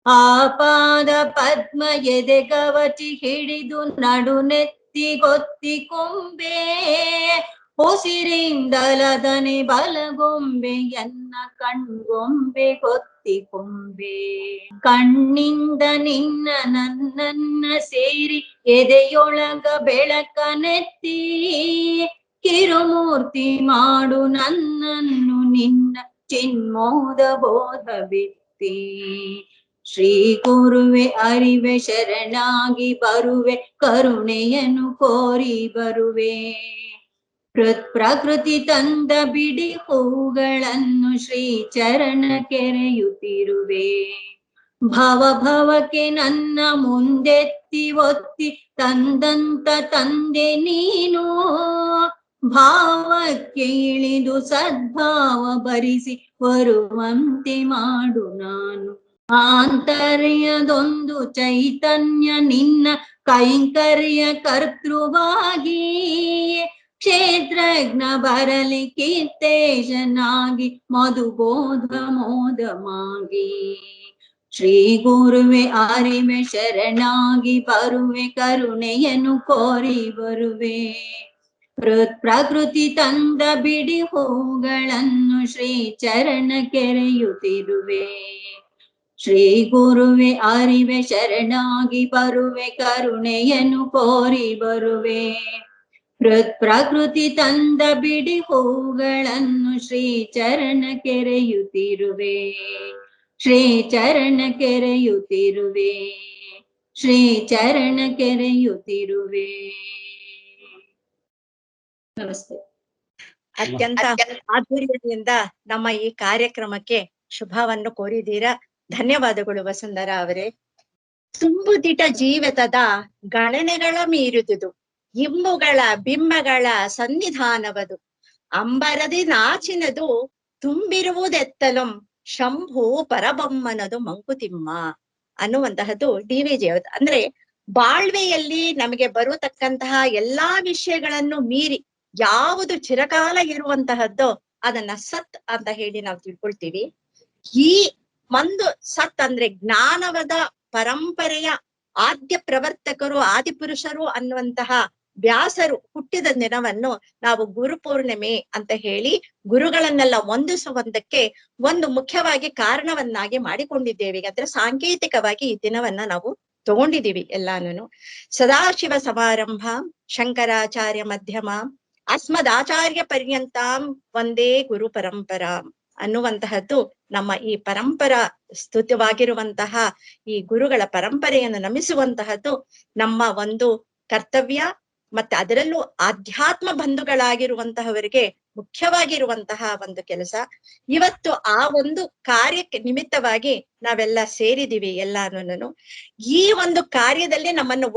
ಆಪಾದ ಪದ್ಮ ಎದೆ ಕವಚಿ ಹಿಡಿದು ನಡುನೆತ್ತಿ ಗೊತ್ತಿ ಕೊಂಬೆ ಉಸಿರಿಂದಲದನೆ ಬಲಗೊಂಬೆ ಎನ್ನ ಕಣ್ಗೊಂಬೆ ಗೊತ್ತಿ ಕೊಂಬೆ ಕಣ್ಣಿಂದ ನಿನ್ನ ನನ್ನನ್ನ ಸೇರಿ ಎದೆಯೊಳಗ ಬೆಳಕನೆತ್ತಿ ಕಿರುಮೂರ್ತಿ ಮಾಡು ನನ್ನನ್ನು ನಿನ್ನ ಚಿನ್ಮೋದ ಬೋಧ ಬಿತ್ತಿ ಶ್ರೀ ಗುರುವೆ ಅರಿವೆ ಶರಣಾಗಿ ಬರುವೆ ಕರುಣೆಯನ್ನು ಕೋರಿ ಬರುವೆ ಪ್ರಕೃತಿ ತಂದ ಬಿಡಿ ಹೂಗಳನ್ನು ಶ್ರೀ ಚರಣ ಕೆರೆಯುತ್ತಿರುವೆ ಭವಕ್ಕೆ ನನ್ನ ಮುಂದೆತ್ತಿ ಒತ್ತಿ ತಂದಂತ ತಂದೆ ನೀನು ಭಾವಕ್ಕೆ ಇಳಿದು ಸದ್ಭಾವ ಭರಿಸಿ ಬರುವಂತೆ ಮಾಡು ನಾನು ಆಂತರ್ಯದೊಂದು ಚೈತನ್ಯ ನಿನ್ನ ಕೈಂಕರ್ಯ ಕರ್ತೃವಾಗಿ ಕ್ಷೇತ್ರಜ್ಞ ಬರಲಿ ಕೀರ್ತೇಶನಾಗಿ ಮಧುಬೋಧ ಮೋದಮಾಗಿ ಶ್ರೀ ಗುರುವೆ ಅರಿವೆ ಶರಣಾಗಿ ಬರುವೆ ಕರುಣೆಯನ್ನು ಕೋರಿ ಬರುವೆ ಪ್ರಕೃತಿ ತಂದ ಬಿಡಿ ಹೂಗಳನ್ನು ಶ್ರೀ ಚರಣ ಕೆರೆಯುತ್ತಿರುವೆ ಶ್ರೀ ಗುರುವೆ ಅರಿವೆ ಶರಣಾಗಿ ಬರುವೆ ಕರುಣೆಯನ್ನು ಕೋರಿ ಬರುವೆ ಪ್ರಕೃತಿ ತಂದ ಬಿಡಿ ಹೂಗಳನ್ನು ಶ್ರೀ ಚರಣ ಕೆರೆಯುತ್ತಿರುವೆ ಶ್ರೀ ಚರಣ ಕೆರೆಯುತ್ತಿರುವೆ ಶ್ರೀ ಚರಣ ಕೆರೆಯುತ್ತಿರುವೆ. ನಮಸ್ತೆ. ಅತ್ಯಂತ ಮಾಧುರ್ಯದಿಂದ ನಮ್ಮ ಈ ಕಾರ್ಯಕ್ರಮಕ್ಕೆ ಶುಭವನ್ನು ಕೋರಿದ್ದೀರಾ. ಧನ್ಯವಾದಗಳು ವಸುಂಧರಾ ಅವರೇ. ತುಂಬುದಿಟ ಜೀವಿತದ ಗಣನೆಗಳ ಮೀರಿದುದು ಇಂಬುಗಳ ಬಿಂಬಗಳ ಸನ್ನಿಧಾನವದು ಅಂಬರದಿ ನಾಚಿನದು ತುಂಬಿರುವುದೆತ್ತಲಂ ಶಂಭು ಪರಬೊಮ್ಮನದು ಮಂಕುತಿಮ್ಮ ಅನ್ನುವಂತಹದ್ದು ಡಿ.ವಿ.ಜಿ. ಅಂದ್ರೆ ಬಾಳ್ವೆಯಲ್ಲಿ ನಮಗೆ ಬರತಕ್ಕಂತಹ ಎಲ್ಲಾ ವಿಷಯಗಳನ್ನು ಮೀರಿ ಯಾವುದು ಚಿರಕಾಲ ಇರುವಂತಹದ್ದೋ ಅದನ್ನ ಸತ್ ಅಂತ ಹೇಳಿ ನಾವು ತಿಳ್ಕೊಳ್ತೀವಿ. ಈ ಒಂದು ಸತ್ ಅಂದ್ರೆ ಜ್ಞಾನವದ ಪರಂಪರೆಯ ಆದ್ಯ ಪ್ರವರ್ತಕರು ಆದಿಪುರುಷರು ಅನ್ನುವಂತಹ ವ್ಯಾಸರು ಹುಟ್ಟಿದ ದಿನವನ್ನು ನಾವು ಗುರುಪೂರ್ಣಿಮೆ ಅಂತ ಹೇಳಿ ಗುರುಗಳನ್ನೆಲ್ಲ ಹೊಂದಿಸುವುದಕ್ಕೆ ಒಂದು ಮುಖ್ಯವಾಗಿ ಕಾರಣವನ್ನಾಗಿ ಮಾಡಿಕೊಂಡಿದ್ದೇವೆ. ಅಂದ್ರೆ ಸಾಂಕೇತಿಕವಾಗಿ ಈ ದಿನವನ್ನ ನಾವು ತಗೊಂಡಿದ್ದೀವಿ ಎಲ್ಲಾನು. ಸದಾಶಿವ ಸಮಾರಂಭ ಶಂಕರಾಚಾರ್ಯ ಮಧ್ಯಮ ಅಸ್ಮದಾಚಾರ್ಯ ಪರ್ಯಂತಾಂ ಒಂದೇ ಗುರು ಪರಂಪರಾ ಅನ್ನುವಂತಹದ್ದು ನಮ್ಮ ಈ ಪರಂಪರಾ ಸ್ತುತವಾಗಿರುವಂತಹ ಈ ಗುರುಗಳ ಪರಂಪರೆಯನ್ನು ನಮಿಸುವಂತಹದ್ದು ನಮ್ಮ ಒಂದು ಕರ್ತವ್ಯ. ಮತ್ತೆ ಅದರಲ್ಲೂ ಆಧ್ಯಾತ್ಮ ಬಂಧುಗಳಾಗಿರುವಂತಹವರಿಗೆ ಮುಖ್ಯವಾಗಿರುವಂತಹ ಒಂದು ಕೆಲಸ. ಇವತ್ತು ಆ ಒಂದು ಕಾರ್ಯಕ್ಕೆ ನಿಮಿತ್ತವಾಗಿ ನಾವೆಲ್ಲ ಸೇರಿದೀವಿ ಎಲ್ಲಾನು. ಈ ಒಂದು ಕಾರ್ಯದಲ್ಲಿ ನಮ್ಮನ್ನು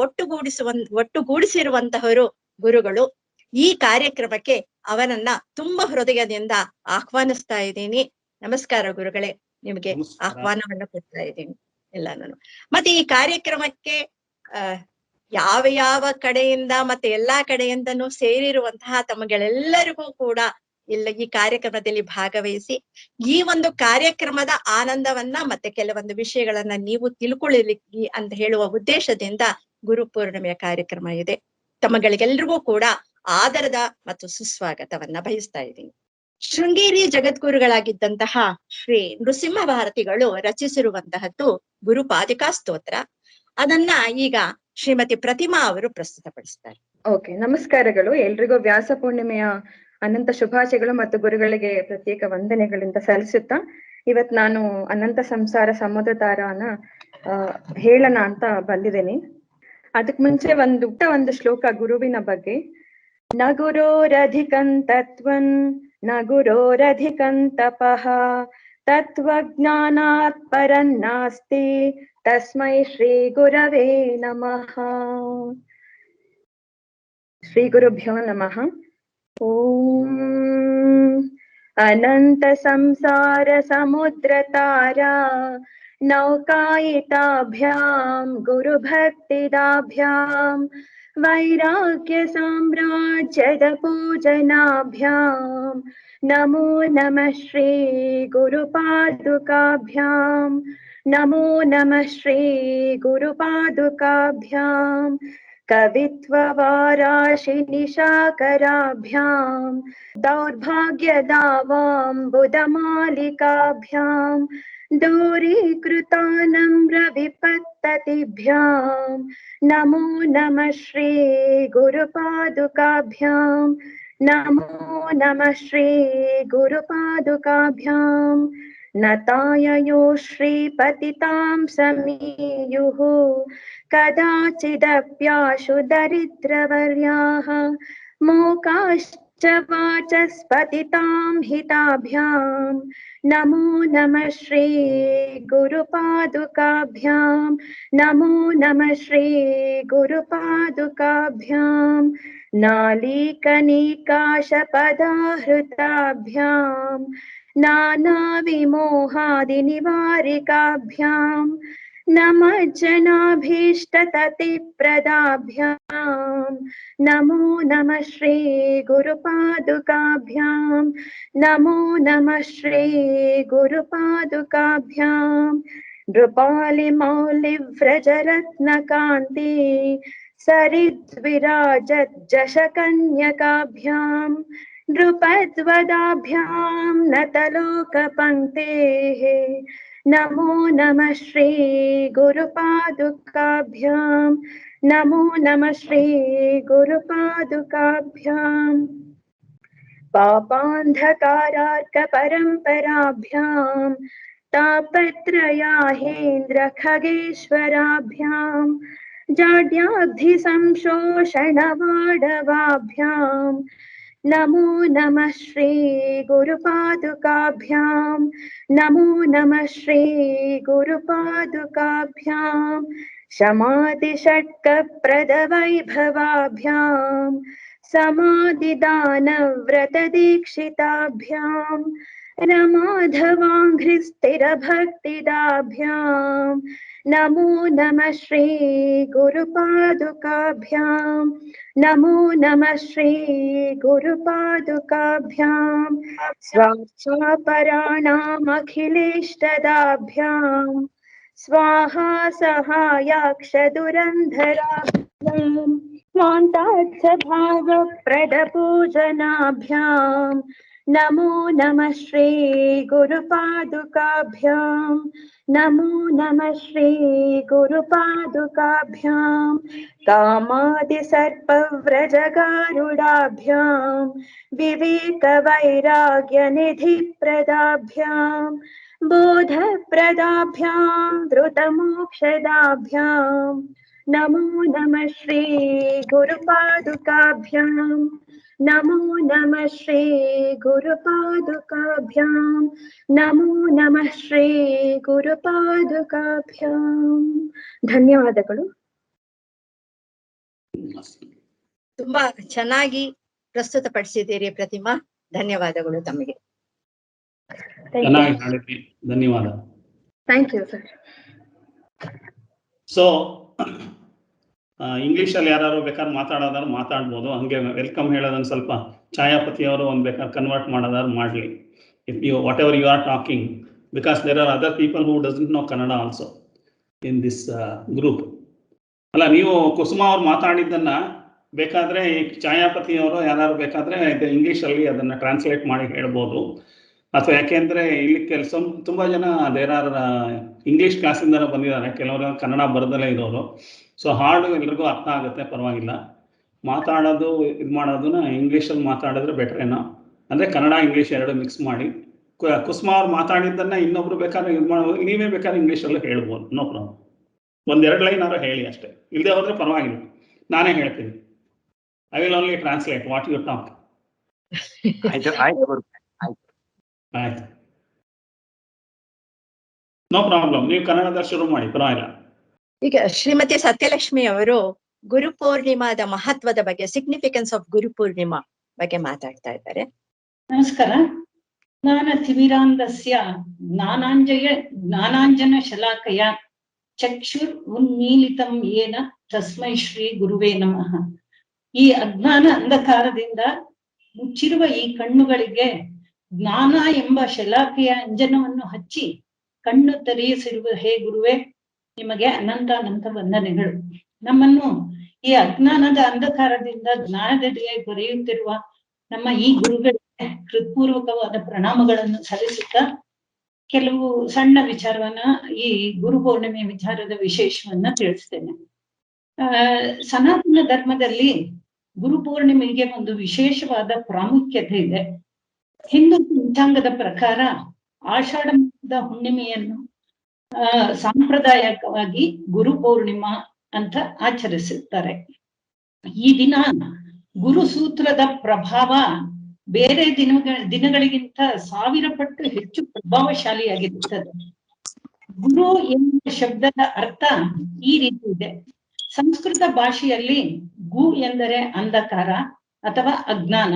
ಒಟ್ಟುಗೂಡಿಸಿರುವಂತಹವರು ಗುರುಗಳು. ಈ ಕಾರ್ಯಕ್ರಮಕ್ಕೆ ಅವರನ್ನ ತುಂಬ ಹೃದಯದಿಂದ ಆಹ್ವಾನಿಸ್ತಾ ಇದ್ದೀನಿ. ನಮಸ್ಕಾರ ಗುರುಗಳೇ, ನಿಮ್ಗೆ ಆಹ್ವಾನವನ್ನ ಕೊಡ್ತಾ ಇದ್ದೀನಿ ಎಲ್ಲಾನು. ಮತ್ತೆ ಈ ಕಾರ್ಯಕ್ರಮಕ್ಕೆ ಯಾವ ಕಡೆಯಿಂದ ಮತ್ತೆ ಎಲ್ಲಾ ಕಡೆಯಿಂದನೂ ಸೇರಿರುವಂತಹ ತಮಗೆಲ್ಲರಿಗೂ ಕೂಡ ಇಲ್ಲ ಈ ಕಾರ್ಯಕ್ರಮದಲ್ಲಿ ಭಾಗವಹಿಸಿ ಈ ಒಂದು ಕಾರ್ಯಕ್ರಮದ ಆನಂದವನ್ನ ಮತ್ತೆ ಕೆಲವೊಂದು ವಿಷಯಗಳನ್ನ ನೀವು ತಿಳ್ಕೊಳ್ಳಲಿಕ್ಕೆ ಅಂತ ಹೇಳುವ ಉದ್ದೇಶದಿಂದ ಗುರುಪೂರ್ಣಿಮೆಯ ಕಾರ್ಯಕ್ರಮ ಇದೆ. ತಮಗಳಿಗೆಲ್ರಿಗೂ ಕೂಡ ಆದರದ ಮತ್ತು ಸುಸ್ವಾಗತವನ್ನ ಬಯಸ್ತಾ ಇದ್ದೀನಿ. ಶೃಂಗೇರಿ ಜಗದ್ಗುರುಗಳಾಗಿದ್ದಂತಹ ಶ್ರೀ ನೃಸಿಂಹ ಭಾರತಿಗಳು ರಚಿಸಿರುವಂತಹದ್ದು ಗುರುಪಾದಿಕಾ ಸ್ತೋತ್ರ. ಅದನ್ನ ಈಗ ಶ್ರೀಮತಿ ಪ್ರತಿಮಾ ಅವರು ಪ್ರಸ್ತುತಪಡಿಸ್ತಾರೆ. ಓಕೆ, ನಮಸ್ಕಾರಗಳು ಎಲ್ರಿಗೂ. ವ್ಯಾಸ ಪೂರ್ಣಿಮೆಯ ಅನಂತ ಶುಭಾಶಯಗಳು ಮತ್ತು ಗುರುಗಳಿಗೆ ಪ್ರತ್ಯೇಕ ವಂದನೆಗಳಿಂದ ಸಲ್ಲಿಸುತ್ತಾ ಇವತ್ ನಾನು ಅನಂತ ಸಂಸಾರ ಸಮುದ್ರ ತಾರಾನ ಹೇಳೋಣ ಅಂತ ಬಂದಿದ್ದೇನೆ. ಅದಕ್ ಮುಂಚೆ ಒಂದು ಶ್ಲೋಕ ಗುರುವಿನ ಬಗ್ಗೆ. ನ ಗುರೋರಧಿಕಂ ತತ್ವನ್ ನ ಗುರೋರಧಿಕಂ ತಪಃ ತತ್ವಜ್ಞಾನಾತ್ ಪರನ್ನಾಸ್ತಿ ತಸ್ಮೈ ಶ್ರೀ ಗುರವೇ ನಮಃ. ಶ್ರೀ ಗುರುಭ್ಯೋ ನಮಃ. ಓಂ ಅನಂತ ಸಂಸಾರ ಸಮುದ್ರ ತಾರಾ ನೌಕಾಯಿತಾಭ್ಯಾಂ ಗುರು ಭಕ್ತಿದಾಭ್ಯಾಂ ವೈರಾಗ್ಯ ಸಾಮ್ರಾಜ್ಯದ ಪೂಜನಾಭ್ಯಾಂ ನಮೋ ನಮಃ ಶ್ರೀ ಗುರು ಪಾದುಕಾಭ್ಯಾಂ नमो नमः श्री गुरुपादुकाभ्यां कवित्ववाराशिनिशाकराभ्यां दौर्भाग्यदावाम्बुदमालिकाभ्यां दूरीकृतानम्रविपत्ततिभ्यां नमो नमः श्री गुरुपादुकाभ्यां नमो नमः श्री गुरुपादुकाभ्यां नताययो श्रीपतितां समीयुः कदाचिदप्याशु दरिद्रवर्याः मूकाश्च वाचस्पतितां हिताभ्यां नमो नमः श्री गुरुपादुकाभ्यां नमो नमः श्री गुरुपादुकाभ्यां नालीकनिकाशपदाहृताभ्यां नानाविमोहादिनिवारिकाभ्यां नमः जनाभीष्टततिप्रदाभ्यां नमो नमः श्री गुरुपादुकाभ्यां नमो नमः श्री गुरुपादुकाभ्यां नृपालिमौलिव्रजरत्नकान्ति सरिद्विराजज्जशकन्यकाभ्यां नृपद्वदाभ्यां नतलोकपङ्क्तेः नमो नमः श्री गुरुपादुकाभ्यां नमो नमः श्री गुरुपादुकाभ्यां पापान्धकारार्कपरम्पराभ्यां तापत्रयाहेन्द्र खगेश्वराभ्यां जाड्याब्धिसंशोषणवाडवाभ्यां नमो नमः श्री गुरुपादुकाभ्यां नमो नमः श्री गुरुपादुकाभ्यां शमादिषट्कप्रदवैभवाभ्यां समाधिदानव्रतदीक्षिताभ्यां रमाधवाङ्घ्रिस्थिरभक्तिदाभ्यां नमो नमः श्री गुरुपादुकाभ्यां नमो नमः श्री गुरुपादुकाभ्यां स्वाक्षापराणामखिलेष्टदाभ्यां स्वाहा सहायाक्षदुरन्धराभ्यां स्वान्तार्थभावप्रदपूजनाभ्यां नमो नमः श्री गुरुपादुकाभ्यां नमो नमः श्री गुरुपादुकाभ्यां कामादिसर्पव्रजगारुडाभ्यां विवेकवैराग्यनिधिप्रदाभ्यां बोधप्रदाभ्यां धृतमोक्षदाभ्यां नमो नमः श्री गुरुपादुकाभ्यां नमो नमः श्री गुरुपादुकाभ्यां नमो नमः श्री गुरुपादुकाभ्यां ಧನ್ಯವಾದಗಳು. ತುಂಬಾ ಚೆನ್ನಾಗಿ ಪ್ರಸ್ತುತಪಡಿಸಿದ್ದೀರಿ ಪ್ರತಿಮಾ, ಧನ್ಯವಾದಗಳು ತಮಗೆ. ಚೆನ್ನಾಗಿ ಹೇಳಿದ್ರಿ, ಧನ್ಯವಾದ. Thank you sir. ಸೊ ಇಂಗ್ಲಿಷಲ್ಲಿ ಯಾರು ಬೇಕಾದ್ರೆ ಮಾತಾಡೋದಾದ್ರು ಮಾತಾಡ್ಬೋದು, ಹಂಗೆ ವೆಲ್ಕಮ್ ಹೇಳೋದನ್ನ ಸ್ವಲ್ಪ ಛಾಯಾಪತಿಯವರು ಒಂದು ಬೇಕಾದ್ರೆ ಕನ್ವರ್ಟ್ ಮಾಡೋದಾದ್ರು ಮಾಡಲಿ. If you whatever you are talking, because there are other people who doesn't know Kannada also in this group. ಅಲ್ಲ, ನೀವು ಕುಸುಮ ಅವ್ರು ಮಾತಾಡಿದ್ದನ್ನ ಬೇಕಾದ್ರೆ ಈ ಛಾಯಾಪತಿಯವರು ಯಾರು ಬೇಕಾದ್ರೆ ಇಂಗ್ಲೀಷಲ್ಲಿ ಅದನ್ನ ಟ್ರಾನ್ಸ್ಲೇಟ್ ಮಾಡಿ ಹೇಳ್ಬೋದು. ಅಥವಾ ಯಾಕೆಂದ್ರೆ ಇಲ್ಲಿ ತುಂಬಾ ಜನ ದೇರ್ ಆರ್ ಇಂಗ್ಲೀಷ್ ಕ್ಲಾಸಿಂದ ಬಂದಿದ್ದಾರೆ, ಕೆಲವರು ಕನ್ನಡ ಬರದಲ್ಲೇ ಇರೋರು. ಸೊ ಹಾಡು ಎಲ್ರಿಗೂ ಅರ್ಥ ಆಗುತ್ತೆ, ಪರವಾಗಿಲ್ಲ. ಮಾತಾಡೋದು ಇದು ಮಾಡೋದನ್ನ ಇಂಗ್ಲೀಷಲ್ಲಿ ಮಾತಾಡಿದ್ರೆ ಬೆಟರ್ ಏನೋ, ಅಂದರೆ ಕನ್ನಡ ಇಂಗ್ಲೀಷ್ ಎರಡು ಮಿಕ್ಸ್ ಮಾಡಿ. ಕುಸುಮ ಅವ್ರು ಮಾತಾಡಿದ್ದನ್ನ ಇನ್ನೊಬ್ರು ಬೇಕಾದ್ರೆ ಇದು ಮಾಡ್ಬೋದು, ನೀವೇ ಬೇಕಾದ್ರೆ ಇಂಗ್ಲೀಷಲ್ಲೂ ಹೇಳ್ಬೋದು, ನೋ ಪ್ರಾಬ್ಲಮ್. ಒಂದೆರಡು ಲೈನ್ ಆದ್ರೂ ಹೇಳಿ ಅಷ್ಟೇ, ಇಲ್ಲದೆ ಹೋದ್ರೆ ಪರವಾಗಿಲ್ಲ, ನಾನೇ ಹೇಳ್ತೀನಿ. I will only translate what you talk. ಆಯ್ತು, ನೋ ಪ್ರಾಬ್ಲಮ್, ನೀವು ಕನ್ನಡದಲ್ಲಿ ಶುರು ಮಾಡಿ, ಪರವಾಗಿಲ್ಲ. ಈಗ ಶ್ರೀಮತಿ ಸತ್ಯಲಕ್ಷ್ಮಿ ಅವರು ಗುರುಪೂರ್ಣಿಮಾದ ಮಹತ್ವದ ಬಗ್ಗೆ, ಸಿಗ್ನಿಫಿಕೆನ್ಸ್ ಆಫ್ ಗುರುಪೂರ್ಣಿಮಾ ಬಗ್ಗೆ ಮಾತಾಡ್ತಾ ಇದ್ದಾರೆ. ನಮಸ್ಕಾರ. ಜ್ಞಾನತಿಮಿರಾಂಧಸ್ಯ ಜ್ಞಾನಾಂಜನ ಶಲಾಕಯ ಚಕ್ಷುರ್ ಉನ್ಮೀಲಿತಂ ಯೇನ ತಸ್ಮೈ ಶ್ರೀ ಗುರುವೇ ನಮಃ. ಈ ಅಜ್ಞಾನ ಅಂಧಕಾರದಿಂದ ಮುಚ್ಚಿರುವ ಈ ಕಣ್ಣುಗಳಿಗೆ ಜ್ಞಾನ ಎಂಬ ಶಲಾಕೆಯ ಅಂಜನವನ್ನು ಹಚ್ಚಿ ಕಣ್ಣು ತೆರೆಯಿಸಿರುವ ಹೇ ಗುರುವೇ, ನಿಮಗೆ ಅನಂತ ಅನಂತ ವಂದನೆಗಳು. ನಮ್ಮನ್ನು ಈ ಅಜ್ಞಾನದ ಅಂಧಕಾರದಿಂದ ಜ್ಞಾನದೆಡೆಗೆ ದೊರೆಯುತ್ತಿರುವ ನಮ್ಮ ಈ ಗುರುಗಳಿಗೆ ಹೃತ್ಪೂರ್ವಕವಾದ ಪ್ರಣಾಮಗಳನ್ನು ಸಲ್ಲಿಸುತ್ತಾ ಕೆಲವು ಸಣ್ಣ ವಿಚಾರವನ್ನ, ಈ ಗುರು ಪೌರ್ಣಿಮೆ ವಿಚಾರದ ವಿಶೇಷವನ್ನ ತಿಳಿಸ್ತೇನೆ. ಸನಾತನ ಧರ್ಮದಲ್ಲಿ ಗುರು ಪೂರ್ಣಿಮೆಗೆ ಒಂದು ವಿಶೇಷವಾದ ಪ್ರಾಮುಖ್ಯತೆ ಇದೆ. ಹಿಂದೂ ಪಂಚಾಂಗದ ಪ್ರಕಾರ ಆಷಾಢ ಮಾಸದ ಹುಣ್ಣಿಮೆಯನ್ನು ಸಾಂಪ್ರದಾಯಿಕವಾಗಿ ಗುರು ಪೌರ್ಣಿಮಾ ಅಂತ ಆಚರಿಸುತ್ತಾರೆ. ಈ ದಿನ ಗುರು ಸೂತ್ರದ ಪ್ರಭಾವ ಬೇರೆ ದಿನಗಳಿಗಿಂತ 1000 ಪಟ್ಟು ಹೆಚ್ಚು ಪ್ರಭಾವಶಾಲಿಯಾಗಿರುತ್ತದೆ. ಗುರು ಎನ್ನುವ ಶಬ್ದದ ಅರ್ಥ ಈ ರೀತಿ ಇದೆ. ಸಂಸ್ಕೃತ ಭಾಷೆಯಲ್ಲಿ ಗು ಎಂದರೆ ಅಂಧಕಾರ ಅಥವಾ ಅಜ್ಞಾನ,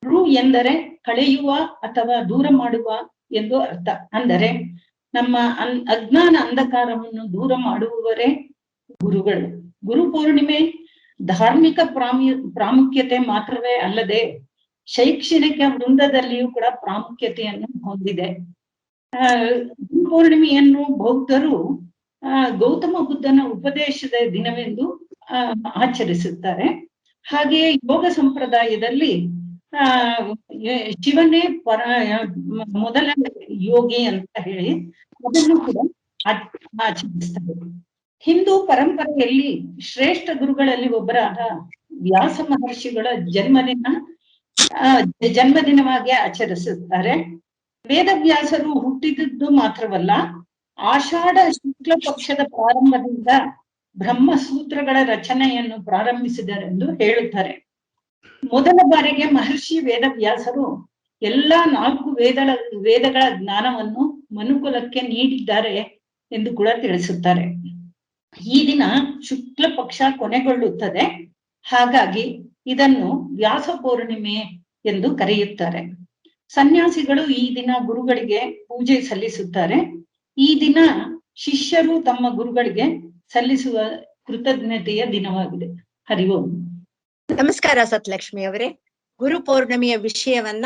ರು ಎಂದರೆ ಕಳೆಯುವ ಅಥವಾ ದೂರ ಮಾಡುವ ಎಂದು ಅರ್ಥ. ಅಂದರೆ ನಮ್ಮ ಅಜ್ಞಾನ ಅಂಧಕಾರವನ್ನು ದೂರ ಮಾಡುವವರೇ ಗುರುಗಳು. ಗುರು ಪೌರ್ಣಿಮೆ ಧಾರ್ಮಿಕ ಪ್ರಾಮುಖ್ಯತೆ ಮಾತ್ರವೇ ಅಲ್ಲದೆ ಶೈಕ್ಷಣಿಕ ವೃಂದದಲ್ಲಿಯೂ ಕೂಡ ಪ್ರಾಮುಖ್ಯತೆಯನ್ನು ಹೊಂದಿದೆ. ಗುರು ಪೌರ್ಣಿಮೆಯನ್ನು ಬೌದ್ಧರು ಗೌತಮ ಬುದ್ಧನ ಉಪದೇಶದ ದಿನವೆಂದು ಆಚರಿಸುತ್ತಾರೆ. ಹಾಗೆಯೇ ಯೋಗ ಸಂಪ್ರದಾಯದಲ್ಲಿ ಶಿವನೇ ಮೊದಲ ಯೋಗಿ ಅಂತ ಹೇಳಿ ಅದನ್ನು ಕೂಡ ಆಚರಿಸ್ತಾರೆ. ಹಿಂದೂ ಪರಂಪರೆಯಲ್ಲಿ ಶ್ರೇಷ್ಠ ಗುರುಗಳಲ್ಲಿ ಒಬ್ಬರಾದ ವ್ಯಾಸ ಮಹರ್ಷಿಗಳ ಜನ್ಮದಿನವಾಗಿ ಆಚರಿಸುತ್ತಾರೆ. ವೇದವ್ಯಾಸರು ಹುಟ್ಟಿದದ್ದು ಮಾತ್ರವಲ್ಲ, ಆಷಾಢ ಶುಕ್ಲ ಪಕ್ಷದ ಪ್ರಾರಂಭದಿಂದ ಬ್ರಹ್ಮಸೂತ್ರಗಳ ರಚನೆಯನ್ನು ಪ್ರಾರಂಭಿಸಿದರೆಂದು ಹೇಳುತ್ತಾರೆ. ಮೊದಲ ಬಾರಿಗೆ ಮಹರ್ಷಿ ವೇದವ್ಯಾಸರು ಎಲ್ಲಾ 4 ವೇದಗಳ ಜ್ಞಾನವನ್ನು ಮನುಕುಲಕ್ಕೆ ನೀಡಿದ್ದಾರೆ ಎಂದು ಕೂಡ ತಿಳಿಸುತ್ತಾರೆ. ಈ ದಿನ ಶುಕ್ಲ ಪಕ್ಷ ಕೊನೆಗೊಳ್ಳುತ್ತದೆ. ಹಾಗಾಗಿ ಇದನ್ನು ವ್ಯಾಸ ಪೌರ್ಣಿಮೆ ಎಂದು ಕರೆಯುತ್ತಾರೆ. ಸನ್ಯಾಸಿಗಳು ಈ ದಿನ ಗುರುಗಳಿಗೆ ಪೂಜೆ ಸಲ್ಲಿಸುತ್ತಾರೆ. ಈ ದಿನ ಶಿಷ್ಯರು ತಮ್ಮ ಗುರುಗಳಿಗೆ ಸಲ್ಲಿಸುವ ಕೃತಜ್ಞತೆಯ ದಿನವಾಗಿದೆ. ಹರಿ ಓಂ. ನಮಸ್ಕಾರ ಸತ್ಲಕ್ಷ್ಮಿ ಅವರೇ. ಗುರು ಪೌರ್ಣಿಮೆಯ ವಿಷಯವನ್ನ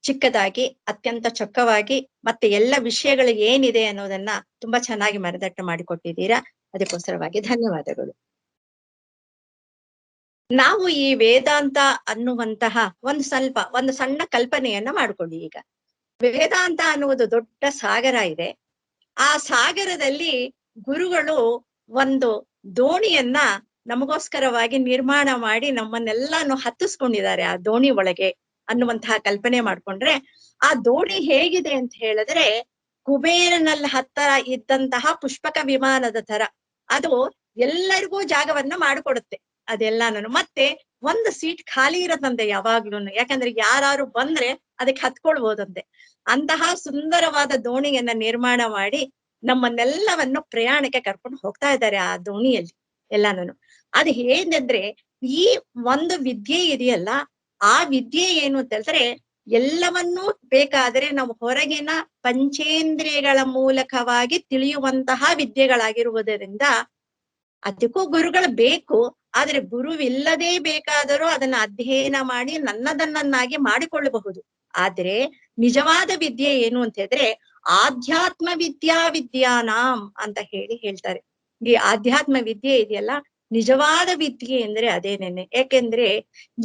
ಚಿಕ್ಕದಾಗಿ, ಅತ್ಯಂತ ಚೊಕ್ಕವಾಗಿ, ಮತ್ತೆ ಎಲ್ಲ ವಿಷಯಗಳು ಏನಿದೆ ಅನ್ನೋದನ್ನ ತುಂಬಾ ಚೆನ್ನಾಗಿ ಮನದಟ್ಟು ಮಾಡಿಕೊಟ್ಟಿದ್ದೀರಾ. ಅದಕ್ಕೋಸ್ಕರವಾಗಿ ಧನ್ಯವಾದಗಳು. ನಾವು ಈ ವೇದಾಂತ ಅನ್ನುವಂತಹ ಒಂದು ಸಣ್ಣ ಕಲ್ಪನೆಯನ್ನ ಮಾಡ್ಕೊಳ್ಳಿ. ಈಗ ವೇದಾಂತ ಅನ್ನುವುದು ದೊಡ್ಡ ಸಾಗರ ಇದೆ. ಆ ಸಾಗರದಲ್ಲಿ ಗುರುಗಳು ಒಂದು ದೋಣಿಯನ್ನ ನಮಗೋಸ್ಕರವಾಗಿ ನಿರ್ಮಾಣ ಮಾಡಿ ನಮ್ಮನ್ನೆಲ್ಲಾನು ಹತ್ತಿಸ್ಕೊಂಡಿದ್ದಾರೆ ಆ ದೋಣಿ ಒಳಗೆ ಅನ್ನುವಂತಹ ಕಲ್ಪನೆ ಮಾಡ್ಕೊಂಡ್ರೆ, ಆ ದೋಣಿ ಹೇಗಿದೆ ಅಂತ ಹೇಳಿದ್ರೆ ಕುಬೇರನಲ್ಲಿ ಹತ್ತರ ಇದ್ದಂತಹ ಪುಷ್ಪಕ ವಿಮಾನದ ತರ ಅದು ಎಲ್ಲರಿಗೂ ಜಾಗವನ್ನ ಮಾಡಿಕೊಡುತ್ತೆ. ಅದೆಲ್ಲಾನು ಮತ್ತೆ ಒಂದು ಸೀಟ್ ಖಾಲಿ ಇರತ್ತಂತೆ ಯಾವಾಗ್ಲೂ, ಯಾಕಂದ್ರೆ ಯಾರು ಬಂದ್ರೆ ಅದಕ್ಕೆ ಹತ್ಕೊಳ್ಬೋದಂತೆ. ಅಂತಹ ಸುಂದರವಾದ ದೋಣಿಯನ್ನ ನಿರ್ಮಾಣ ಮಾಡಿ ನಮ್ಮನ್ನೆಲ್ಲವನ್ನು ಪ್ರಯಾಣಕ್ಕೆ ಕರ್ಕೊಂಡು ಹೋಗ್ತಾ ಇದ್ದಾರೆ ಆ ದೋಣಿಯಲ್ಲಿ ಎಲ್ಲಾನು. ಅದು ಹೇಗೆಂದ್ರೆ ಈ ಒಂದು ವಿದ್ಯೆ ಇದೆಯಲ್ಲ, ಆ ವಿದ್ಯೆ ಏನು ಅಂತ ಹೇಳಿದ್ರೆ ಎಲ್ಲವನ್ನೂ ಬೇಕಾದ್ರೆ ನಾವು ಹೊರಗಿನ ಪಂಚೇಂದ್ರಿಯಗಳ ಮೂಲಕವಾಗಿ ತಿಳಿಯುವಂತಹ ವಿದ್ಯೆಗಳಾಗಿರುವುದರಿಂದ ಅದಕ್ಕೂ ಗುರುಗಳು ಬೇಕು. ಆದ್ರೆ ಗುರುವಿಲ್ಲದೆ ಬೇಕಾದರೂ ಅದನ್ನ ಅಧ್ಯಯನ ಮಾಡಿ ನನ್ನದನ್ನಾಗಿ ಮಾಡಿಕೊಳ್ಳಬಹುದು. ಆದ್ರೆ ನಿಜವಾದ ವಿದ್ಯೆ ಏನು ಅಂತ ಹೇಳಿದ್ರೆ ಆಧ್ಯಾತ್ಮ ವಿದ್ಯಾನಾಂ ಅಂತ ಹೇಳ್ತಾರೆ. ಈ ಆಧ್ಯಾತ್ಮ ವಿದ್ಯೆ ಇದೆಯಲ್ಲ, ನಿಜವಾದ ವಿದ್ಯೆ ಅಂದ್ರೆ ಅದೇನೇನೆ. ಯಾಕೆಂದ್ರೆ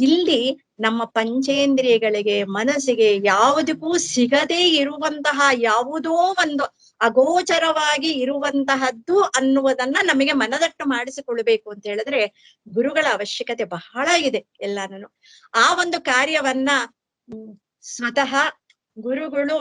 ಇಲ್ಲಿ ನಮ್ಮ ಪಂಚೇಂದ್ರಿಯಗಳಿಗೆ, ಮನಸ್ಸಿಗೆ ಯಾವುದಕ್ಕೂ ಸಿಗದೇ ಇರುವಂತಹ ಯಾವುದೋ ಒಂದು ಅಗೋಚರವಾಗಿ ಇರುವಂತಹದ್ದು ಅನ್ನುವುದನ್ನ ನಮಗೆ ಮನದಟ್ಟು ಮಾಡಿಸಿಕೊಳ್ಬೇಕು ಅಂತ ಹೇಳಿದ್ರೆ ಗುರುಗಳ ಅವಶ್ಯಕತೆ ಬಹಳ ಇದೆ ಎಲ್ಲಾನು. ಆ ಒಂದು ಕಾರ್ಯವನ್ನ ಸ್ವತಃ ಗುರುಗಳು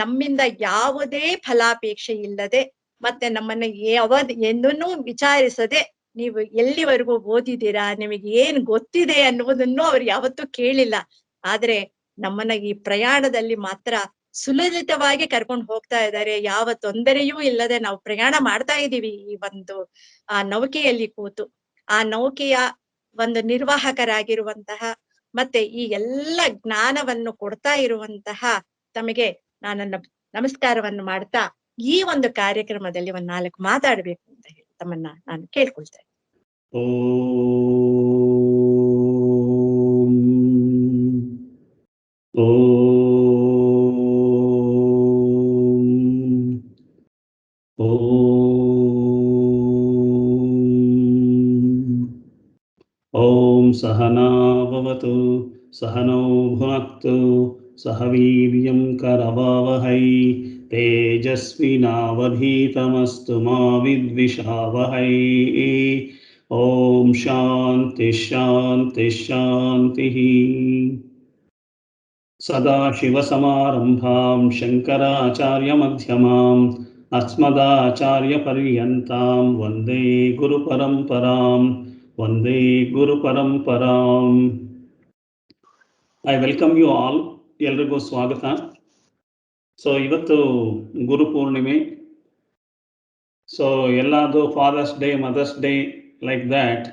ನಮ್ಮಿಂದ ಯಾವುದೇ ಫಲಾಪೇಕ್ಷೆ ಇಲ್ಲದೆ ಮತ್ತೆ ನಮ್ಮನ್ನ ಏನನ್ನೂ ವಿಚಾರಿಸದೆ ನೀವು ಎಲ್ಲಿವರೆಗೂ ಓದಿದ್ದೀರಾ, ನಿಮಗೆ ಏನ್ ಗೊತ್ತಿದೆ ಅನ್ನುವುದನ್ನು ಅವ್ರು ಯಾವತ್ತೂ ಕೇಳಿಲ್ಲ. ಆದ್ರೆ ನಮ್ಮನ್ನ ಈ ಪ್ರಯಾಣದಲ್ಲಿ ಮಾತ್ರ ಸುಲಲಿತವಾಗಿ ಕರ್ಕೊಂಡು ಹೋಗ್ತಾ ಇದ್ದಾರೆ. ಯಾವ ತೊಂದರೆಯೂ ಇಲ್ಲದೆ ನಾವು ಪ್ರಯಾಣ ಮಾಡ್ತಾ ಇದ್ದೀವಿ ಈ ಒಂದು ನೌಕೆಯಲ್ಲಿ ಕೂತು. ಆ ನೌಕೆಯ ಒಂದು ನಿರ್ವಾಹಕರಾಗಿರುವಂತಹ ಮತ್ತೆ ಈ ಎಲ್ಲ ಜ್ಞಾನವನ್ನು ಕೊಡ್ತಾ ಇರುವಂತಹ ತಮಗೆ ನಾನು ನಮಸ್ಕಾರವನ್ನು ಮಾಡ್ತಾ ಈ ಒಂದು ಕಾರ್ಯಕ್ರಮದಲ್ಲಿ 4 ಮಾತಾಡ್ಬೇಕು ಅಂತ ಹೇಳಿ ತಮ್ಮನ್ನ ನಾನು ಕೇಳ್ಕೊಳ್ತೇನೆ. सहना भवतु सहनौ भुनक्तु सह वीर्यं करवावहै तेजस्विनावधीतमस्तु मा विद्विषावहै। ॐ शान्ति शान्ति शान्तिः। सदाशिवसमारम्भां शङ्कराचार्यमध्यमाम् अस्मदाचार्यपर्यन्तां वन्दे गुरुपरम्परां वन्दे गुरुपरम्पराम्। I welcome you all. ಎಲ್ರಿಗೂ ಸ್ವಾಗತ. ಸೊ ಇವತ್ತು ಗುರು ಪೂರ್ಣಿಮೆ. ಸೊ ಎಲ್ಲಾದು father's day, mother's day, like that,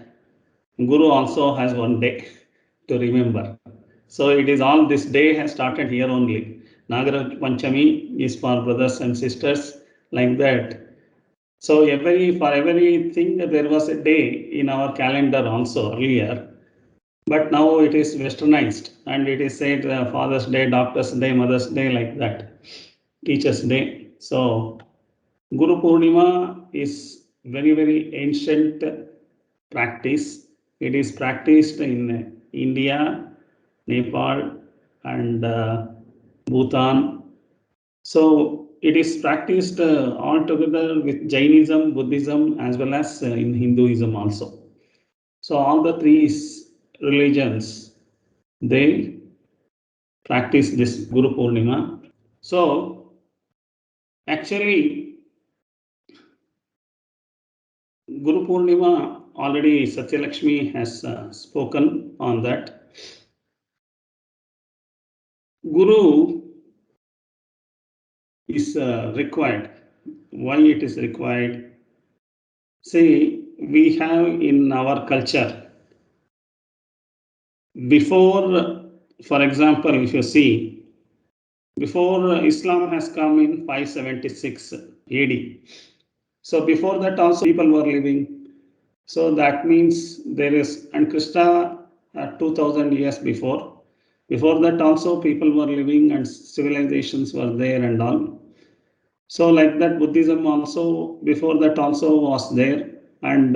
Guru also has one day to remember. So it is all, this day has started here only. Nagara Panchami is for brothers and sisters, like that. So for everything there was a day in our calendar also earlier, but now it is westernized and it is said Father's Day, Doctor's Day, Mother's Day, like that, Teacher's Day. So Guru Purnima is very, very ancient practice. It is practiced in India, Nepal, and Bhutan. So it is practiced all together with Jainism, Buddhism, as well as in Hinduism also. So all the three religions, they practice this Guru Purnima. So actually Guru Purnima, already Satyalakshmi has spoken on that. Guru is required. Why it is required? See, we have in our culture, before, for example, if you see, before Islam has come in 576 AD. So before that also people were living. So that means there is, and Krishna 2000 years before. Before that also people were living and civilizations were there and all. So like that, Buddhism also before that also was there, and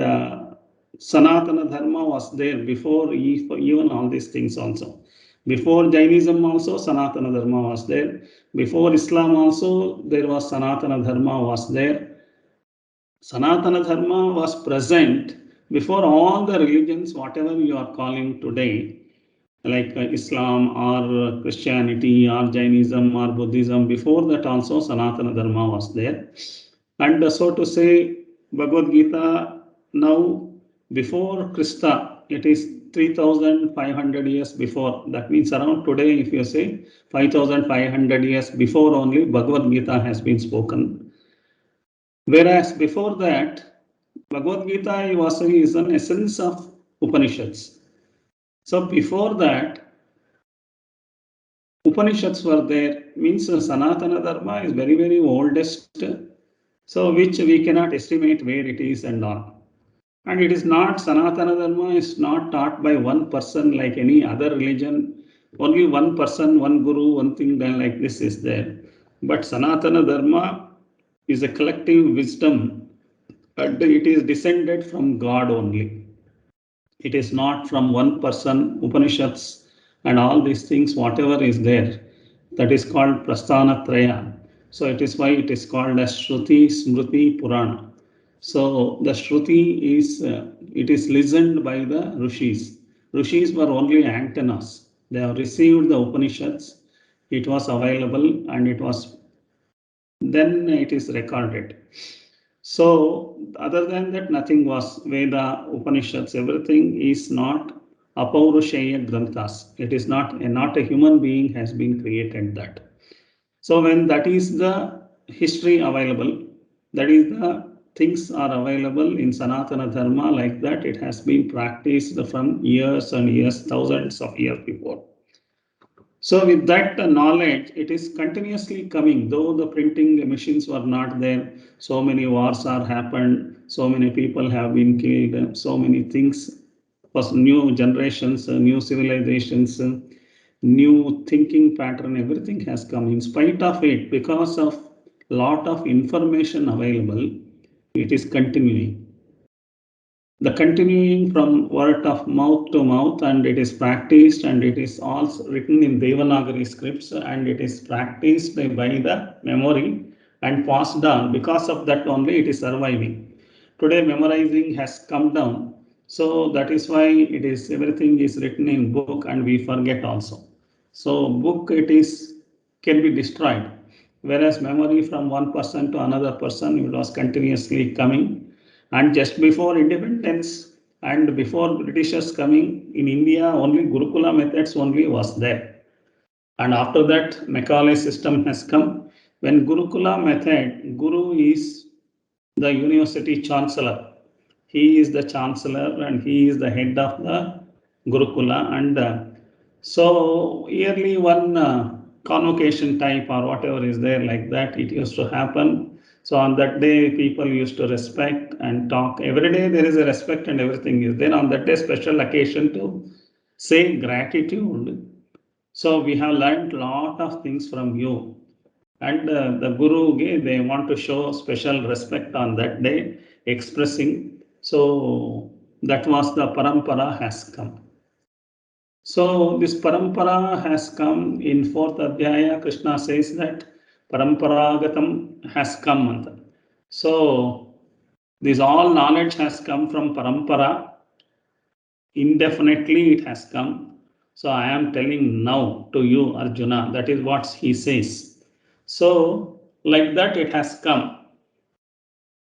Sanatana Dharma was there before even all these things also. Before Jainism also Sanatana Dharma was there. Before Islam also there was Sanatana Dharma was there. Sanatana Dharma was present before all the religions, whatever you are calling today, like Islam or Christianity or Jainism or Buddhism. Before that also Sanatana Dharma was there. And so to say, Bhagavad Gita now, before Krista, it is 3500 years before. That means around today, if you say 5500 years before only Bhagavad Gita has been spoken. Whereas before that, Bhagavad Gita is an essence of Upanishads. So before that, Upanishads were there, means Sanatana Dharma is very, very oldest, so which we cannot estimate where it is and all. And it is not, Sanatana Dharma is not taught by one person like any other religion. Only one person, one guru, one thing like this is there. But Sanatana Dharma is a collective wisdom, and it is descended from God only. It is not from one person. Upanishads and all these things, whatever is there, that is called Prasthanatraya. So it is why it is called as Shruti, Smriti, Purana. So the Shruti is, it is listened by the Rishis. Rishis were only antennas. They have received the Upanishads. It was available and it was, then it is recorded. So other than that, nothing was. Veda, Upanishads, everything is not Apaurusheya Granthas. It is not a human being has been created that. So when that is the history available, that is the things are available in Sanatana Dharma, like that it has been practiced from years and years, thousands of years before. So with that knowledge, it is continuously coming, though the printing machines were not there, so many wars are happened, so many people have been killed, so many things, was new generations, new civilizations, new thinking pattern, everything has come. In spite of it, because of lot of information available, it is continuing. the continuing from word of mouth to mouth, and it is practiced, and it is also written in Devanagari scripts, and it is practiced by the memory and passed down. Because of that only it is surviving. Today memorizing has come down, so that is why it is everything is written in book and we forget also. So book it is can be destroyed, whereas memory from one person to another person, it was continuously coming. And just before independence and before Britishers coming in India, only Gurukula methods only was there. And after that, Macaulay system has come. When Gurukula method, Guru is the university chancellor. He is the chancellor and he is the head of the Gurukula. And so yearly one convocation type or whatever is there like that, it used to happen. So on that day, people used to respect and talk. Every day there is a respect and everything is there. On that day, special occasion to say gratitude. So we have learned a lot of things from you. And the Guru, they want to show special respect on that day, expressing. So that was the parampara has come. So this parampara has come in 4th Adhyaya. Krishna says that paramparagatam has come. So this all knowledge has come from parampara. Indefinitely it has come. So I am telling now to you, Arjuna, that is what he says. So like that it has come.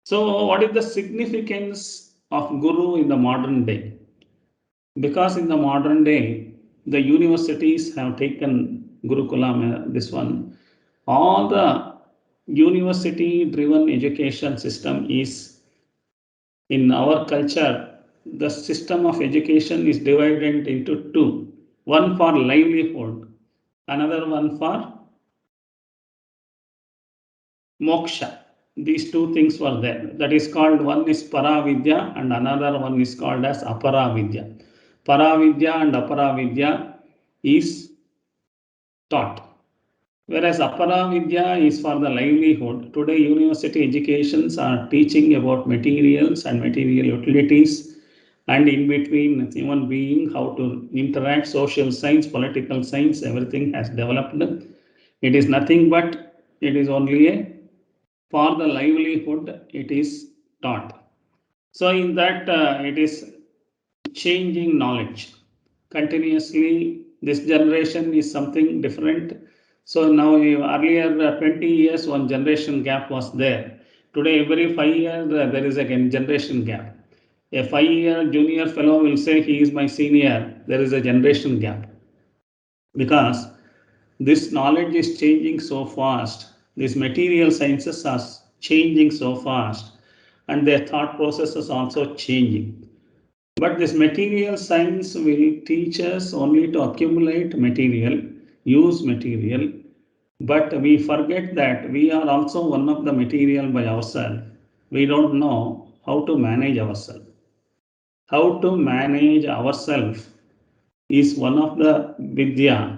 So what is the significance of Guru in the modern day? Because in the modern day, the universities have taken Gurukula, this one. All the university-driven education system is, in our culture, the system of education is divided into two. One for livelihood, another one for moksha. These two things were there. That is called, one is Paravidya and another one is called as Aparavidya. Paravidya and Aparavidya is taught, whereas Aparavidya is for the livelihood. Today university educations are teaching about materials and material utilities, and in between human being, how to interact, social science, political science, everything has developed. It is nothing but, it is only a, for the livelihood it is taught. So in that it is changing knowledge continuously. This generation is something different. So now earlier 20 years one generation gap was there. Today every 5 years there is a generation gap. A 5-year junior fellow will say he is my senior. There is a generation gap, because this knowledge is changing so fast. These material sciences are changing so fast, and their thought process is also changing. But this material science will teach us only to accumulate material, use material, but we forget that we are also one of the material by ourselves. We don't know how to manage ourselves. How to manage ourselves is one of the vidya.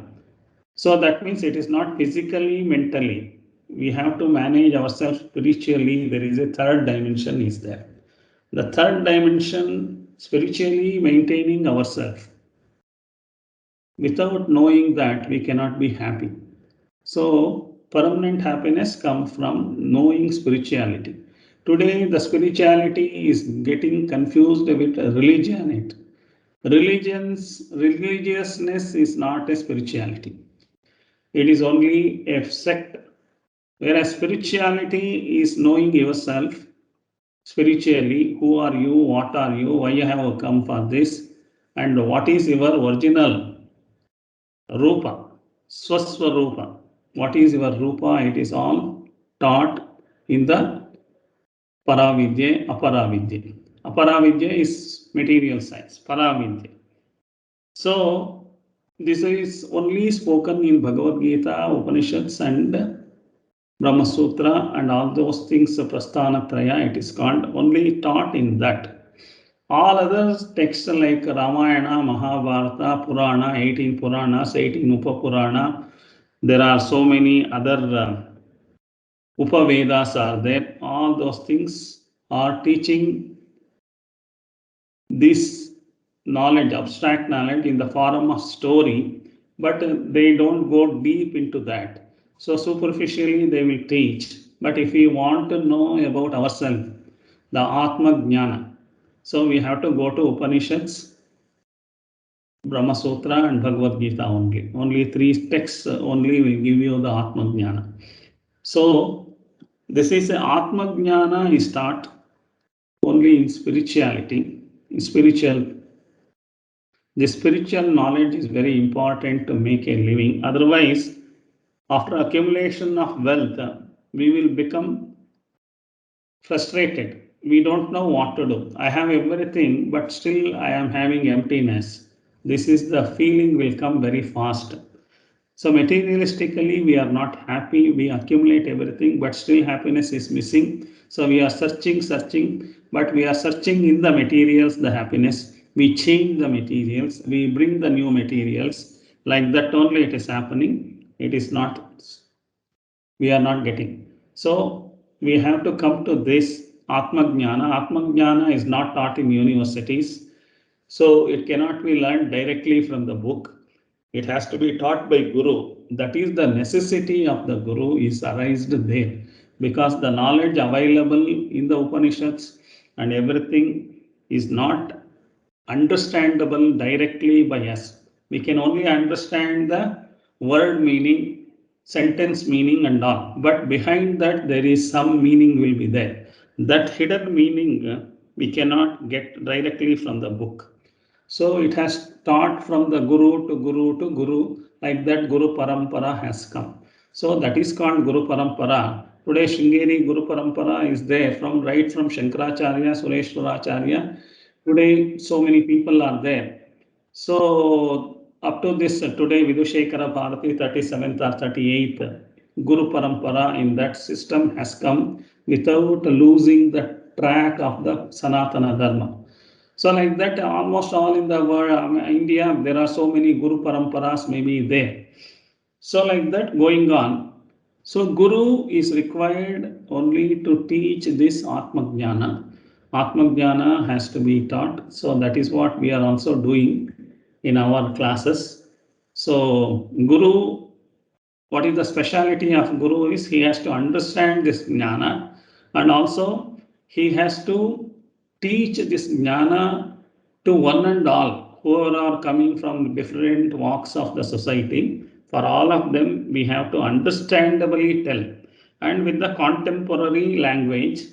So that means it is not physically, mentally. We have to manage ourselves spiritually. There is a third dimension is there. The third dimension, spiritually maintaining ourselves. Without knowing that, we cannot be happy. So permanent happiness comes from knowing spirituality. Today, the spirituality is getting confused with religion. Religiousness is not a spirituality. It is only a sect. Whereas spirituality is knowing yourself spiritually. Who are you? What are you? Why you have come for this? And what is your original Rupa, Swaswarupa? What is your Rupa? It is all taught in the Paravidya, Aparavidya. Aparavidya is material science, Paravidya. So, this is only spoken in Bhagavad Gita, Upanishads, and Brahma Sutra, and all those things, Prasthana Traya, it is called, only taught in that. All other texts like Ramayana, Mahabharata, Purana, 18 Puranas, 18 Upapurana, there are so many other Upavedas are there. All those things are teaching this knowledge, abstract knowledge, in the form of story, but they don't go deep into that. So superficially they will teach. But if we want to know about ourselves, the Atma Jnana, so we have to go to Upanishads, Brahma Sutra and Bhagavad Gita only. Only 3 texts only will give you the Atma Jnana. So this is a Atma Jnana is taught only in spirituality, in spiritual. The spiritual knowledge is very important to make a living. Otherwise, after accumulation of wealth, we will become frustrated. We don't know what to do. I have everything, but still I am having emptiness. This is the feeling will come very fast. So materialistically, we are not happy. We accumulate everything, but still happiness is missing. So we are searching, but we are searching in the materials, the happiness. We change the materials. We bring the new materials. Like that only it is happening. It is not, we are not getting. So we have to come to this Atma Jnana. Atma Jnana is not taught in universities. So it cannot be learned directly from the book. It has to be taught by Guru. That is the necessity of the Guru is arised there. Because the knowledge available in the Upanishads and everything is not understandable directly by us. We can only understand the word meaning, sentence meaning and all. But behind that there is some meaning will be there. That hidden meaning we cannot get directly from the book. So it has taught from the Guru to Guru to Guru, like that Guru Parampara has come. So that is called Guru Parampara. Today Sringeri Guru Parampara is there right from Shankaracharya, Sureshwaracharya. Today so many people are there. So up to this today Vidushekara Bharati 37th or 38th Guru Parampara in that system has come without losing the track of the Sanatana Dharma. So like that, almost all in the world, India, there are so many Guru Paramparas maybe there. So like that going on. So Guru is required only to teach this Atma Jnana. Atma Jnana has to be taught. So that is what we are also doing in our classes. So Guru, what is the speciality of Guru is he has to understand this Jnana and also he has to teach this Jnana to one and all who are coming from different walks of the society. For all of them, we have to understandably tell and with the contemporary language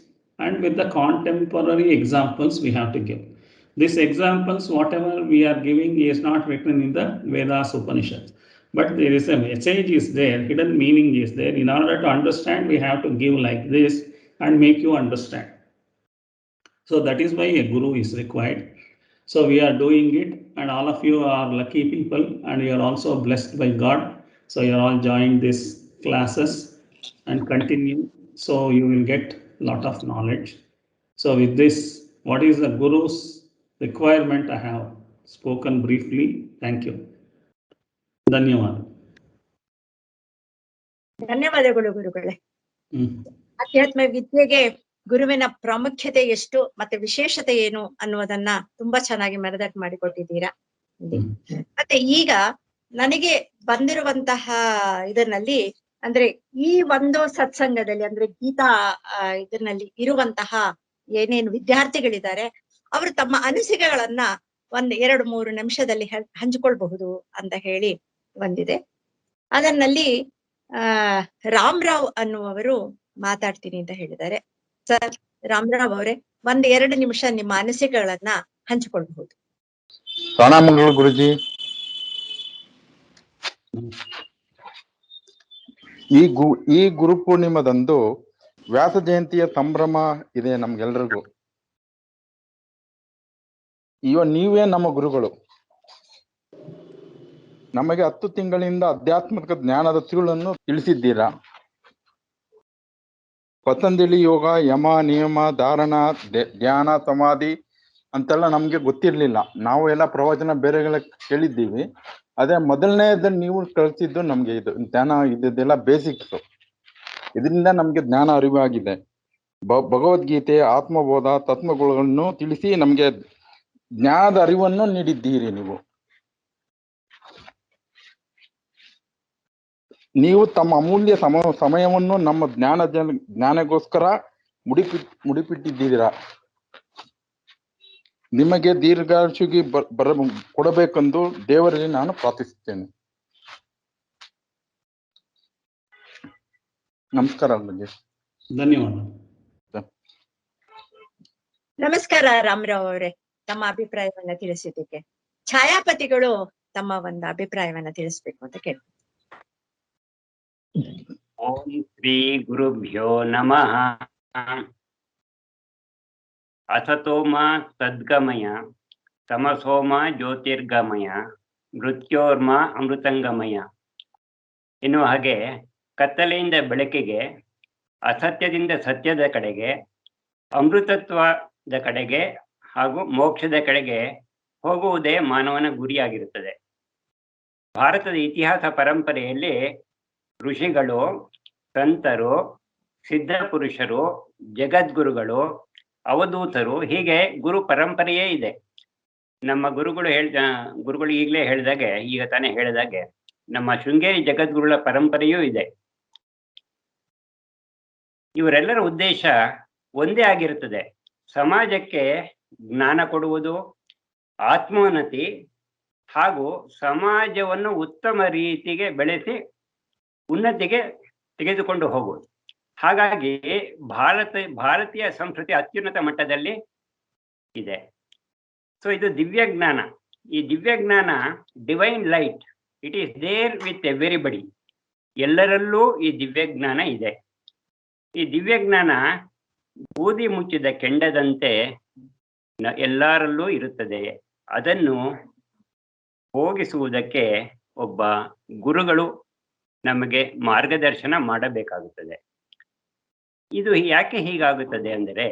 and with the contemporary examples we have to give. These examples, whatever we are giving is not written in the Vedas Upanishads. But there is a message is there, hidden meaning is there. In order to understand, we have to give like this and make you understand. So that is why a guru is required. So we are doing it and all of you are lucky people and you are also blessed by God. So you are all joined these classes and continue. So you will get a lot of knowledge. So with this, what is the Guru's requirement? I have spoken briefly. Thank you. Dhanyavad. ಧನ್ಯವಾದಗಳು ಗುರುಗಳೇ. ಹ್ಮ್. ಅಧ್ಯಾತ್ಮ ವಿದ್ಯೆಗೆ ಗುರುವಿನ ಪ್ರಾಮುಖ್ಯತೆ ಎಷ್ಟು ಮತ್ತೆ ವಿಶೇಷತೆ ಏನು ಅನ್ನುವುದನ್ನ ತುಂಬಾ ಚೆನ್ನಾಗಿ ಮೆರದಾಟ ಮಾಡಿಕೊಟ್ಟಿದ್ದೀರಾ. ಮತ್ತೆ ಈಗ ನನಗೆ ಬಂದಿರುವಂತಹ ಇದರಲ್ಲಿ ಅಂದ್ರೆ ಈ ಒಂದು ಸತ್ಸಂಗದಲ್ಲಿ ಅಂದ್ರೆ ಗೀತಾ ಇದರಲ್ಲಿ ಇರುವಂತಹ ಏನೇನು ವಿದ್ಯಾರ್ಥಿಗಳಿದ್ದಾರೆ ಅವರು ತಮ್ಮ ಅನಿಸಿಕೆಗಳನ್ನ 1-2-3 ನಿಮಿಷದಲ್ಲಿ ಹಂಚಿಕೊಳ್ಬಹುದು ಅಂತ ಹೇಳಿ ಬಂದಿದೆ. ಅದರಲ್ಲಿ ರಾಮರಾವ್ ಅನ್ನುವರು ಮಾತಾಡ್ತೀನಿ ಅಂತ ಹೇಳಿದ್ದಾರೆ. ಸರ್ ರಾಮರಾವ್ ಅವರೇ 1-2 ನಿಮಿಷ ನಿಮ್ಮ ಅನಿಸಿಕೆಗಳನ್ನ ಹಂಚಿಕೊಳ್ಬಹುದು. ಪ್ರಣಾಮಗಳು ಗುರುಜಿ. ಈ ಗುರು ಪೂರ್ಣಿಮದಂದು ವ್ಯಾಸ ಜಯಂತಿಯ ಸಂಭ್ರಮ ಇದೆ ನಮ್ಗೆಲ್ರಿಗೂ. ನೀವೇ ನಮ್ಮ ಗುರುಗಳು. ನಮಗೆ 10 ತಿಂಗಳಿಂದ ಆಧ್ಯಾತ್ಮಿಕ ಜ್ಞಾನದ ತಿರುಳನ್ನು ತಿಳಿಸಿದ್ದೀರಾ. ಪತಂಜಲಿ ಯೋಗ, ಯಮ, ನಿಯಮ, ಧಾರಣ, ಧ್ಯಾನ, ಸಮಾಧಿ ಅಂತೆಲ್ಲ ನಮ್ಗೆ ಗೊತ್ತಿರ್ಲಿಲ್ಲ. ನಾವು ಎಲ್ಲ ಪ್ರವಚನ ಬೇರೆಗಳ ಕೇಳಿದ್ದೀವಿ. ಅದೇ ಮೊದಲನೇದನ್ನ ನೀವು ಕಳಿಸಿದ್ದು ನಮ್ಗೆ ಇದು ಜ್ಞಾನ, ಇದೆಲ್ಲ ಬೇಸಿಕ್ಸ್. ಇದರಿಂದ ನಮ್ಗೆ ಜ್ಞಾನ ಅರಿವಾಗಿದೆ. ಭಗವದ್ಗೀತೆ, ಆತ್ಮಬೋಧ, ತತ್ವಗಳನ್ನು ತಿಳಿಸಿ ನಮ್ಗೆ ಜ್ಞಾನದ ಅರಿವನ್ನು ನೀಡಿದ್ದೀರಿ ನೀವು. ನೀವು ತಮ್ಮ ಅಮೂಲ್ಯ ಸಮಯವನ್ನು ನಮ್ಮ ಜ್ಞಾನಗೋಸ್ಕರ ಮುಡಿಪಿಟ್ಟಿದ್ದೀರಾ. ನಿಮಗೆ ದೀರ್ಘಾಯುಷಿಗೆ ಕೊಡಬೇಕೆಂದು ದೇವರಲ್ಲಿ ನಾನು ಪ್ರಾರ್ಥಿಸುತ್ತೇನೆ. ನಮಸ್ಕಾರ. ಧನ್ಯವಾದ. ನಮಸ್ಕಾರ ರಾಮರಾವ್ ಅವರೇ, ತಮ್ಮ ಅಭಿಪ್ರಾಯವನ್ನ ತಿಳಿಸಿದ್ದಕ್ಕೆ. ಛಾಯಾಪತಿಗಳು ತಮ್ಮ ಒಂದು ಅಭಿಪ್ರಾಯವನ್ನ ತಿಳಿಸ್ಬೇಕು ಅಂತ ಕೇಳಿ. ಓಂ ಶ್ರೀ ಗುರುಭ್ಯೋ ನಮಃ. ಅಸತೋಮ ಸದ್ಗಮಯ ತಮಸೋಮ ಜ್ಯೋತಿರ್ಗಮಯ ಮೃತ್ಯೋರ್ಮ ಅಮೃತಂಗಮಯ ಎನ್ನುವ ಹಾಗೆ ಕತ್ತಲೆಯಿಂದ ಬೆಳಕಿಗೆ, ಅಸತ್ಯದಿಂದ ಸತ್ಯದ ಕಡೆಗೆ, ಅಮೃತತ್ವದ ಕಡೆಗೆ ಹಾಗೂ ಮೋಕ್ಷದ ಕಡೆಗೆ ಹೋಗುವುದೇ ಮಾನವನ ಗುರಿಯಾಗಿರುತ್ತದೆ. ಭಾರತದ ಇತಿಹಾಸ ಪರಂಪರೆಯಲ್ಲಿ ಋಷಿಗಳು, ಸಂತರು, ಸಿದ್ಧ ಪುರುಷರು, ಜಗದ್ಗುರುಗಳು, ಅವಧೂತರು, ಹೀಗೆ ಗುರು ಪರಂಪರೆಯೇ ಇದೆ. ನಮ್ಮ ಗುರುಗಳು ಈಗಲೇ ಹೇಳಿದಾಗೆ, ಈಗ ತಾನೇ ಹೇಳಿದಾಗೆ, ನಮ್ಮ ಶೃಂಗೇರಿ ಜಗದ್ಗುರುಗಳ ಪರಂಪರೆಯೂ ಇದೆ. ಇವರೆಲ್ಲರ ಉದ್ದೇಶ ಒಂದೇ ಆಗಿರುತ್ತದೆ: ಸಮಾಜಕ್ಕೆ ಜ್ಞಾನ ಕೊಡುವುದು, ಆತ್ಮೋನ್ನತಿ ಹಾಗೂ ಸಮಾಜವನ್ನು ಉತ್ತಮ ರೀತಿಗೆ ಬೆಳೆಸಿ ಉನ್ನತಿಗೆ ತೆಗೆದುಕೊಂಡು ಹೋಗುವುದು. ಹಾಗಾಗಿ ಭಾರತೀಯ ಸಂಸ್ಕೃತಿ ಅತ್ಯುನ್ನತ ಮಟ್ಟದಲ್ಲಿ ಇದೆ. ಸೊ ಇದು ದಿವ್ಯ ಜ್ಞಾನ. ಈ ದಿವ್ಯ ಜ್ಞಾನ, divine light, it is there with everybody. ಎಲ್ಲರಲ್ಲೂ ಈ ದಿವ್ಯ ಜ್ಞಾನ ಇದೆ. ಈ ದಿವ್ಯ ಜ್ಞಾನ ಬೂದಿ ಮುಚ್ಚಿದ ಕೆಂಡದಂತೆ ಎಲ್ಲರಲ್ಲೂ ಇರುತ್ತದೆ. ಅದನ್ನು ಹೋಗಿಸುವುದಕ್ಕೆ ಒಬ್ಬ ಗುರುಗಳು ನಮಗೆ ಮಾರ್ಗದರ್ಶನ ಮಾಡಬೇಕಾಗುತ್ತದೆ. ಇದು ಯಾಕೆ ಹೀಗಾಗುತ್ತದೆ ಅಂದರೆ,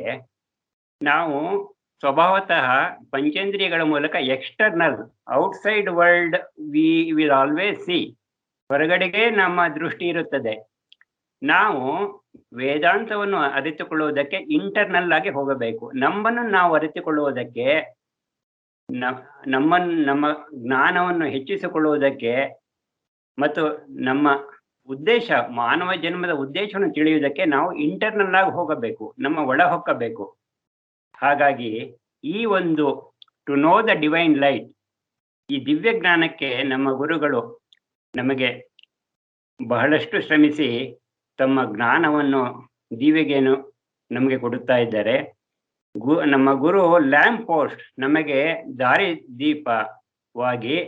ನಾವು ಸ್ವಭಾವತಃ ಪಂಚೇಂದ್ರಿಯಗಳ ಮೂಲಕ external, outside world we will always see, ಹೊರಗಡೆಗೆ ನಮ್ಮ ದೃಷ್ಟಿ ಇರುತ್ತದೆ. ನಾವು ವೇದಾಂತವನ್ನು ಅರಿತುಕೊಳ್ಳುವುದಕ್ಕೆ ಇಂಟರ್ನಲ್ ಆಗಿ ಹೋಗಬೇಕು. ನಮ್ಮನ್ನು ನಾವು ಅರಿತುಕೊಳ್ಳುವುದಕ್ಕೆ, ನಮ್ಮ ಜ್ಞಾನವನ್ನು ಹೆಚ್ಚಿಸಿಕೊಳ್ಳುವುದಕ್ಕೆ ಮತ್ತು ನಮ್ಮ ಉದ್ದೇಶ, ಮಾನವ ಜನ್ಮದ ಉದ್ದೇಶವನ್ನು ತಿಳಿಯುವುದಕ್ಕೆ ನಾವು ಇಂಟರ್ನಲ್ ಆಗಿ ಹೋಗಬೇಕು, ನಮ್ಮ ಒಳ ಹೊಕ್ಕಬೇಕು. ಹಾಗಾಗಿ ಈ ಒಂದು to know the divine light, ಈ ದಿವ್ಯ ಜ್ಞಾನಕ್ಕೆ ನಮ್ಮ ಗುರುಗಳು ನಮಗೆ ಬಹಳಷ್ಟು ಶ್ರಮಿಸಿ ತಮ್ಮ ಜ್ಞಾನವನ್ನು, ದಿವ್ಯಗೆಯನ್ನು ನಮಗೆ ಕೊಡುತ್ತಾ ಇದ್ದಾರೆ. ನಮ್ಮ ಗುರು ಲ್ಯಾಂಪ್ ಪೋಸ್ಟ್, ನಮಗೆ ದಾರಿ ದೀಪವಾಗಿ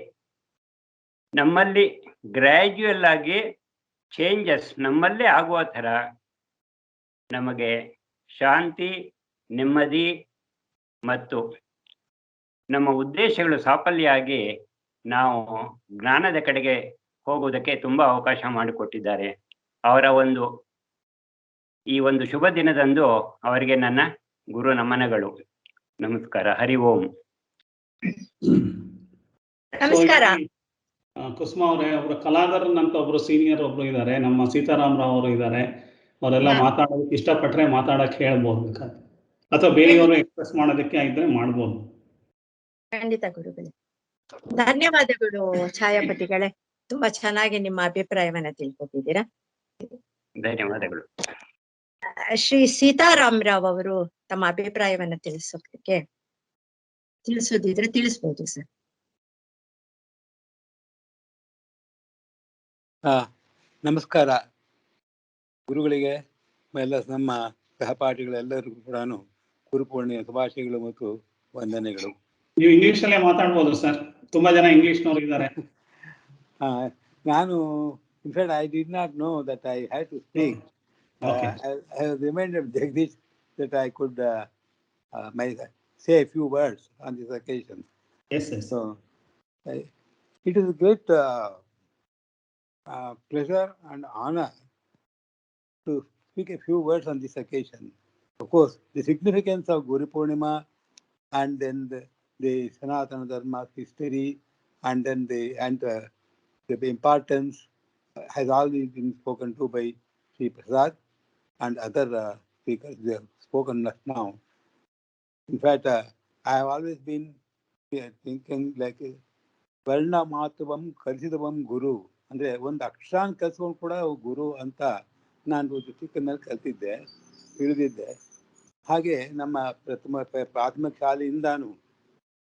ನಮ್ಮಲ್ಲಿ ಗ್ರ್ಯಾಜುಯಲ್ ಆಗಿ ಚೇಂಜಸ್ ನಮ್ಮಲ್ಲೇ ಆಗುವ ಥರ ನಮಗೆ ಶಾಂತಿ, ನೆಮ್ಮದಿ ಮತ್ತು ನಮ್ಮ ಉದ್ದೇಶಗಳು ಸಾಫಲ್ಯ ಆಗಿ ನಾವು ಜ್ಞಾನದ ಕಡೆಗೆ ಹೋಗುವುದಕ್ಕೆ ತುಂಬ ಅವಕಾಶ ಮಾಡಿಕೊಟ್ಟಿದ್ದಾರೆ. ಅವರ ಈ ಒಂದು ಶುಭ ದಿನದಂದು ಅವರಿಗೆ ನನ್ನ ಗುರು ನಮನಗಳು. ನಮಸ್ಕಾರ. ಹರಿ ಓಂ. ನಮಸ್ಕಾರ. ಕುಸುಮ ಅವರೇ, ಒಬ್ರು ಕಲಾಧರ್ ಅಂತ ಒಬ್ರು ಸೀನಿಯರ್ ಒಬ್ರು ಇದ್ದಾರೆ, ನಮ್ಮ ಸೀತಾರಾಮರಾವ್ ಅವರು ಇದ್ದಾರೆ. ಅವರೆಲ್ಲ ಮಾತಾಡೋದಕ್ಕೆ ಇಷ್ಟಪಟ್ರೆ ಮಾತಾಡಕ್ಕೆ ಹೇಳ್ಬೋದು ಬೇಕಾದ್ರೆ, ಅಥವಾ ಬೇರೆಯವರು ಎಕ್ಸ್ಪ್ರೆಸ್ ಮಾಡೋದಕ್ಕೆ ಇದ್ರೆ ಮಾಡ್ಬೋದು. ಖಂಡಿತ ಗುರುಗಳೇ. ಧನ್ಯವಾದಗಳು ಛಾಯಾಪತಿಗಳೇ, ತುಂಬಾ ಚೆನ್ನಾಗಿ ನಿಮ್ಮ ಅಭಿಪ್ರಾಯವನ್ನ ತಿಳ್ಕೊತಿದ್ದೀರಾ. ಧನ್ಯವಾದಗಳು. ಶ್ರೀ ಸೀತಾರಾಮರಾವ್ ಅವರು ತಮ್ಮ ಅಭಿಪ್ರಾಯವನ್ನ ತಿಳಿಸೋದಿದ್ರೆ ತಿಳಿಸ್ಬೋದು ಸರ್. ನಮಸ್ಕಾರ ಗುರುಗಳಿಗೆ, ಎಲ್ಲ ನಮ್ಮ ಸಹಪಾಠಿಗಳೆಲ್ಲರಿಗೂ ಕೂಡ ಗುರುಪೂರ್ಣಿಮೆ ಶುಭಾಶಯಗಳು ಮತ್ತು ವಂದನೆಗಳು. ನೀವು ಇಂಗ್ಲಿಷ್ ಅಲ್ಲೇ ಮಾತಾಡ್ಬೋದು ಸರ್, ತುಂಬಾ ಜನ ಇಂಗ್ಲಿಷ್ನವ್ರು ಇದ್ದಾರೆ. ನಾನು in fact I did not know that I had to speak. I was reminded of Jagdish that I could say a few words on this occasion. Yes, yes. So it is a great pleasure and honor to speak a few words on this occasion. Of course, the significance of Guru Purnima and then the Sanatana Dharma's history and then the importance has already been spoken to by Sri Prasad and other speakers. They have spoken just now. In fact, I have always been thinking like ವರ್ಣ ಮಾತುವಂ ಕಲಿಸಿದವಂ ಗುರು ಅಂದರೆ ಒಂದು ಅಕ್ಷರಾನ್ ಕಲಿಸ್ಕೊಂಡು ಕೂಡ ಗುರು ಅಂತ ನಾನು ಚಿಕ್ಕನಲ್ಲಿ ಕಲ್ತಿದ್ದೆ, ತಿಳಿದಿದ್ದೆ. ಹಾಗೆ ನಮ್ಮ ಪ್ರಾಥಮಿಕ ಶಾಲೆಯಿಂದಾನು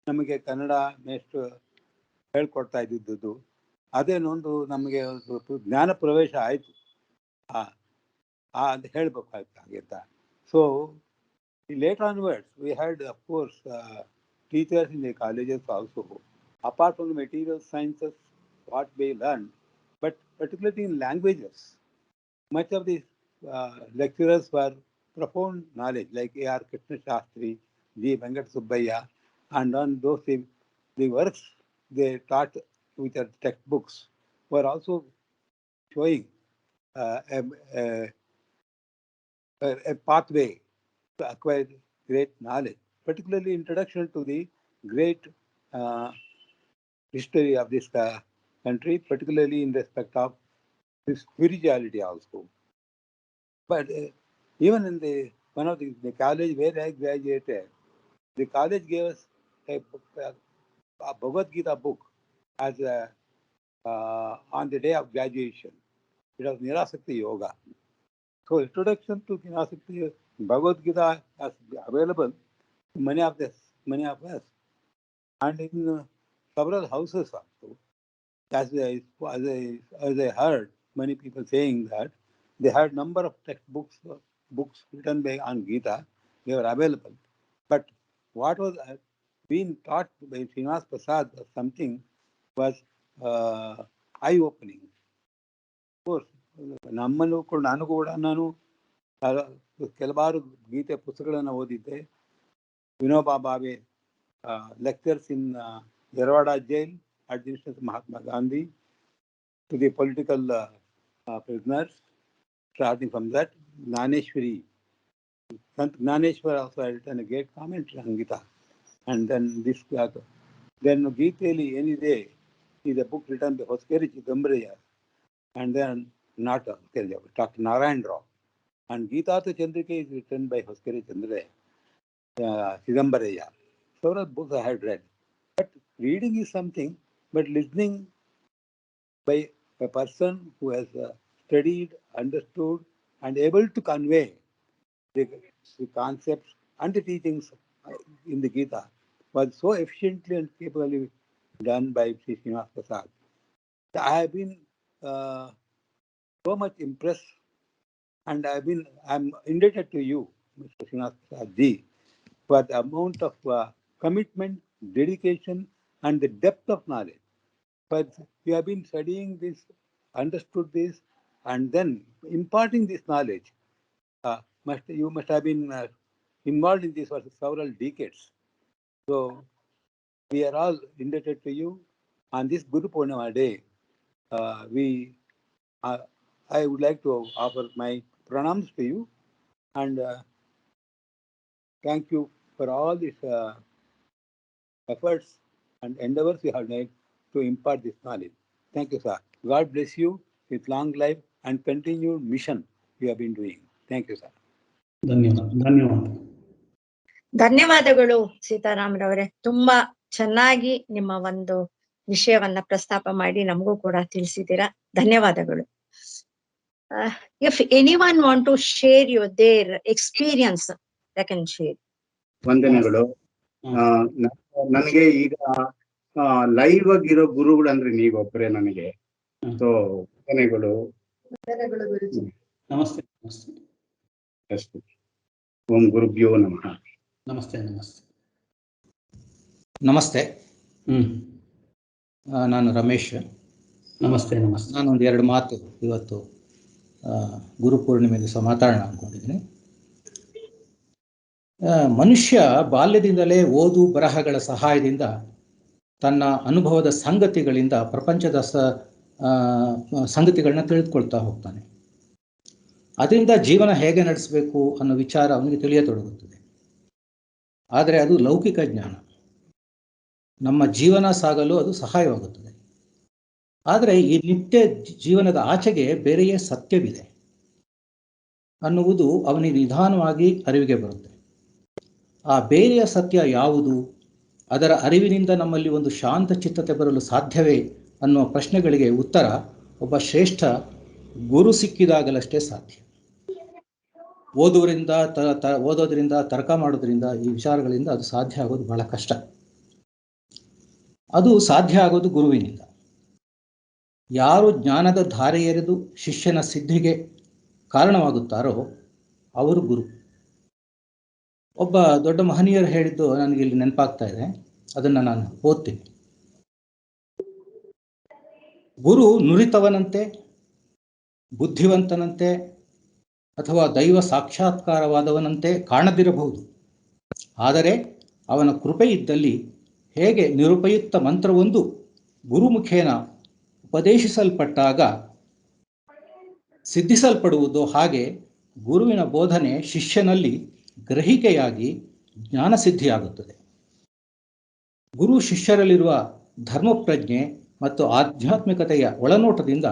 ನಮಗೆ ಕನ್ನಡ ಮೇಷ್ಟ್ರು ಹೇಳ್ಕೊಡ್ತಾ ಇದ್ದಿದ್ದು ಅದೇನೊಂದು ನಮಗೆ ಜ್ಞಾನ ಪ್ರವೇಶ ಆಯಿತು ಅಂತ ಹೇಳ್ಬೇಕಾಯ್ತು ಹಾಗೆ ಅಂತ. So later onwards we had of course teachers in the colleges also, apart from the material sciences what we learned, but particularly in languages much of these lecturers were profound knowledge, like A.R. Krishna Shastri, G. Venkat Subbaiah, and on those the works they taught, which are textbooks, were also showing a pathway to acquire great knowledge, particularly introduction to the great history of this country, particularly in respect of spirituality also. But even in one of the college where I graduated, the college gave us a Bhagavad Gita book as on the day of graduation. It was Nirasakti Yoga. So introduction to Nirasakti Bhagavad Gita is available to many of us, and in several houses also. As I heard many people saying that they had number of textbooks, books written on Gita, they were available. But what was being taught by Srinivas Prasad or something was eye-opening. Of course, ನಾನು ಕೆಲವಾರು ಗೀತೆ ಪುಸ್ತಕಗಳನ್ನು ಓದಿದ್ದೆ. Vinoba Bhave lectures in Yerwada jail administered Mahatma Gandhi to the political prisoners. Starting from that, Gnaneshwari, Sant Gnaneshwar also had written a great commentary on Gita. And then then Geeteli Any Day is a book written by Hoskeri Chidambaraya, and then not Dr. Narayan Rao. And Gita to Chandrika is written by Hoskeri Chidambaraya. Several books I had read. But reading is something, but listening by a person who has studied, understood, and able to convey the concepts and the teachings in the Gita was so efficiently and capably done by Sri Srinivas Prasad. I have been so much impressed, and I'm indebted to you, Mr. Srinivas Prasad ji, for the amount of commitment, dedication, and the depth of knowledge. But you have been studying this, understood this, and then imparting this knowledge. You must have been involved in this for several decades. So we are all indebted to you. On this Guru Purnima day, I would like to offer my pranams to you, and thank you for all these efforts and endeavors you have made to impart this knowledge. Thank you, sir. God bless you with long life and continued mission you have been doing. Thank you, sir. ಧನ್ಯವಾದಗಳು ಸೀತಾರಾಮ್ರವರೇ. ತುಂಬಾ ಚೆನ್ನಾಗಿ ನಿಮ್ಮ ಒಂದು ವಿಷಯವನ್ನ ಪ್ರಸ್ತಾಪ ಮಾಡಿ ನಮಗೂ ಕೂಡ ತಿಳಿಸಿದ್ದೀರಾ. ಧನ್ಯವಾದಗಳು. If anyone want to share their experience, they can share. ವಂದನೆಗಳು. ನನಗೆ ಈಗ ಲೈವ್ ಆಗಿರೋ ಗುರುಗಳು ಅಂದ್ರೆ ನೀವೊಬ್ಬರೇ ನನಗೆ. ಸೊ ವಂದನೆಗಳು. ನಮಸ್ತೆ. ಅಷ್ಟು. ಓಂ ಗುರುಭ್ಯೋ ನಮಃ. ನಮಸ್ತೆ. ನಾನು ರಮೇಶ್. ನಮಸ್ತೆ. ನಾನೊಂದು 2 ಮಾತು ಇವತ್ತು ಗುರುಪೂರ್ಣಿಮೆ ದಿವಸ ಮಾತಾಡೋಣ ಅಂದ್ಕೊಂಡಿದ್ದೀನಿ. ಮನುಷ್ಯ ಬಾಲ್ಯದಿಂದಲೇ ಓದು ಬರಹಗಳ ಸಹಾಯದಿಂದ ತನ್ನ ಅನುಭವದ ಸಂಗತಿಗಳಿಂದ ಪ್ರಪಂಚದ ಸಂಗತಿಗಳನ್ನ ತಿಳಿದುಕೊಳ್ತಾ ಹೋಗ್ತಾನೆ. ಅದರಿಂದ ಜೀವನ ಹೇಗೆ ನಡೆಸಬೇಕು ಅನ್ನೋ ವಿಚಾರ ಅವನಿಗೆ ತಿಳಿಯತೊಡಗುತ್ತದೆ. ಆದರೆ ಅದು ಲೌಕಿಕ ಜ್ಞಾನ. ನಮ್ಮ ಜೀವನ ಸಾಗಲು ಅದು ಸಹಾಯವಾಗುತ್ತದೆ. ಆದರೆ ಈ ನಿತ್ಯ ಜೀವನದ ಆಚೆಗೆ ಬೇರೆಯೇ ಸತ್ಯವಿದೆ ಅನ್ನುವುದು ಅವನಿಗೆ ನಿಧಾನವಾಗಿ ಅರಿವಿಗೆ ಬರುತ್ತೆ. ಆ ಬೇರೆಯ ಸತ್ಯ ಯಾವುದು ಅದರ ಅರಿವಿನಿಂದ ನಮ್ಮಲ್ಲಿ ಒಂದು ಶಾಂತ ಚಿತ್ತತೆ ಬರಲು ಸಾಧ್ಯವೇ ಅನ್ನುವ ಪ್ರಶ್ನೆಗಳಿಗೆ ಉತ್ತರ ಒಬ್ಬ ಶ್ರೇಷ್ಠ ಗುರು ಸಿಕ್ಕಿದಾಗಲಷ್ಟೇ ಸಾಧ್ಯ. ಓದೋದ್ರಿಂದ ತರ್ಕ ಮಾಡೋದ್ರಿಂದ ಈ ವಿಚಾರಗಳಿಂದ ಅದು ಸಾಧ್ಯ ಆಗೋದು ಬಹಳ ಕಷ್ಟ. ಅದು ಸಾಧ್ಯ ಆಗೋದು ಗುರುವಿನಿಂದ. ಯಾರು ಜ್ಞಾನದ ಧಾರೆ ಎರೆದು ಶಿಷ್ಯನ ಸಿದ್ಧಿಗೆ ಕಾರಣವಾಗುತ್ತಾರೋ ಅವರು ಗುರು. ಒಬ್ಬ ದೊಡ್ಡ ಮಹನೀಯರು ಹೇಳಿದ್ದು ನನಗೆ ಇಲ್ಲಿ ನೆನಪಾಗ್ತಾ ಇದೆ, ಅದನ್ನು ನಾನು ಓದ್ತೀನಿ. ಗುರು ನುರಿತವನಂತೆ, ಬುದ್ಧಿವಂತನಂತೆ ಅಥವಾ ದೈವ ಸಾಕ್ಷಾತ್ಕಾರವಾದವನಂತೆ ಕಾಣದಿರಬಹುದು. ಆದರೆ ಅವನ ಕೃಪೆ ಇದ್ದಲ್ಲಿ ಹೇಗೆ ನಿರುಪಯುಕ್ತ ಮಂತ್ರವೊಂದು ಗುರುಮುಖೇನ ಉಪದೇಶಿಸಲ್ಪಟ್ಟಾಗ ಸಿದ್ಧಿಸಲ್ಪಡುವುದೋ ಹಾಗೆ ಗುರುವಿನ ಬೋಧನೆ ಶಿಷ್ಯನಲ್ಲಿ ಗ್ರಹಿಕೆಯಾಗಿ ಜ್ಞಾನಸಿದ್ಧಿಯಾಗುತ್ತದೆ. ಗುರು ಶಿಷ್ಯರಲ್ಲಿರುವ ಧರ್ಮಪ್ರಜ್ಞೆ ಮತ್ತು ಆಧ್ಯಾತ್ಮಿಕತೆಯ ಒಳನೋಟದಿಂದ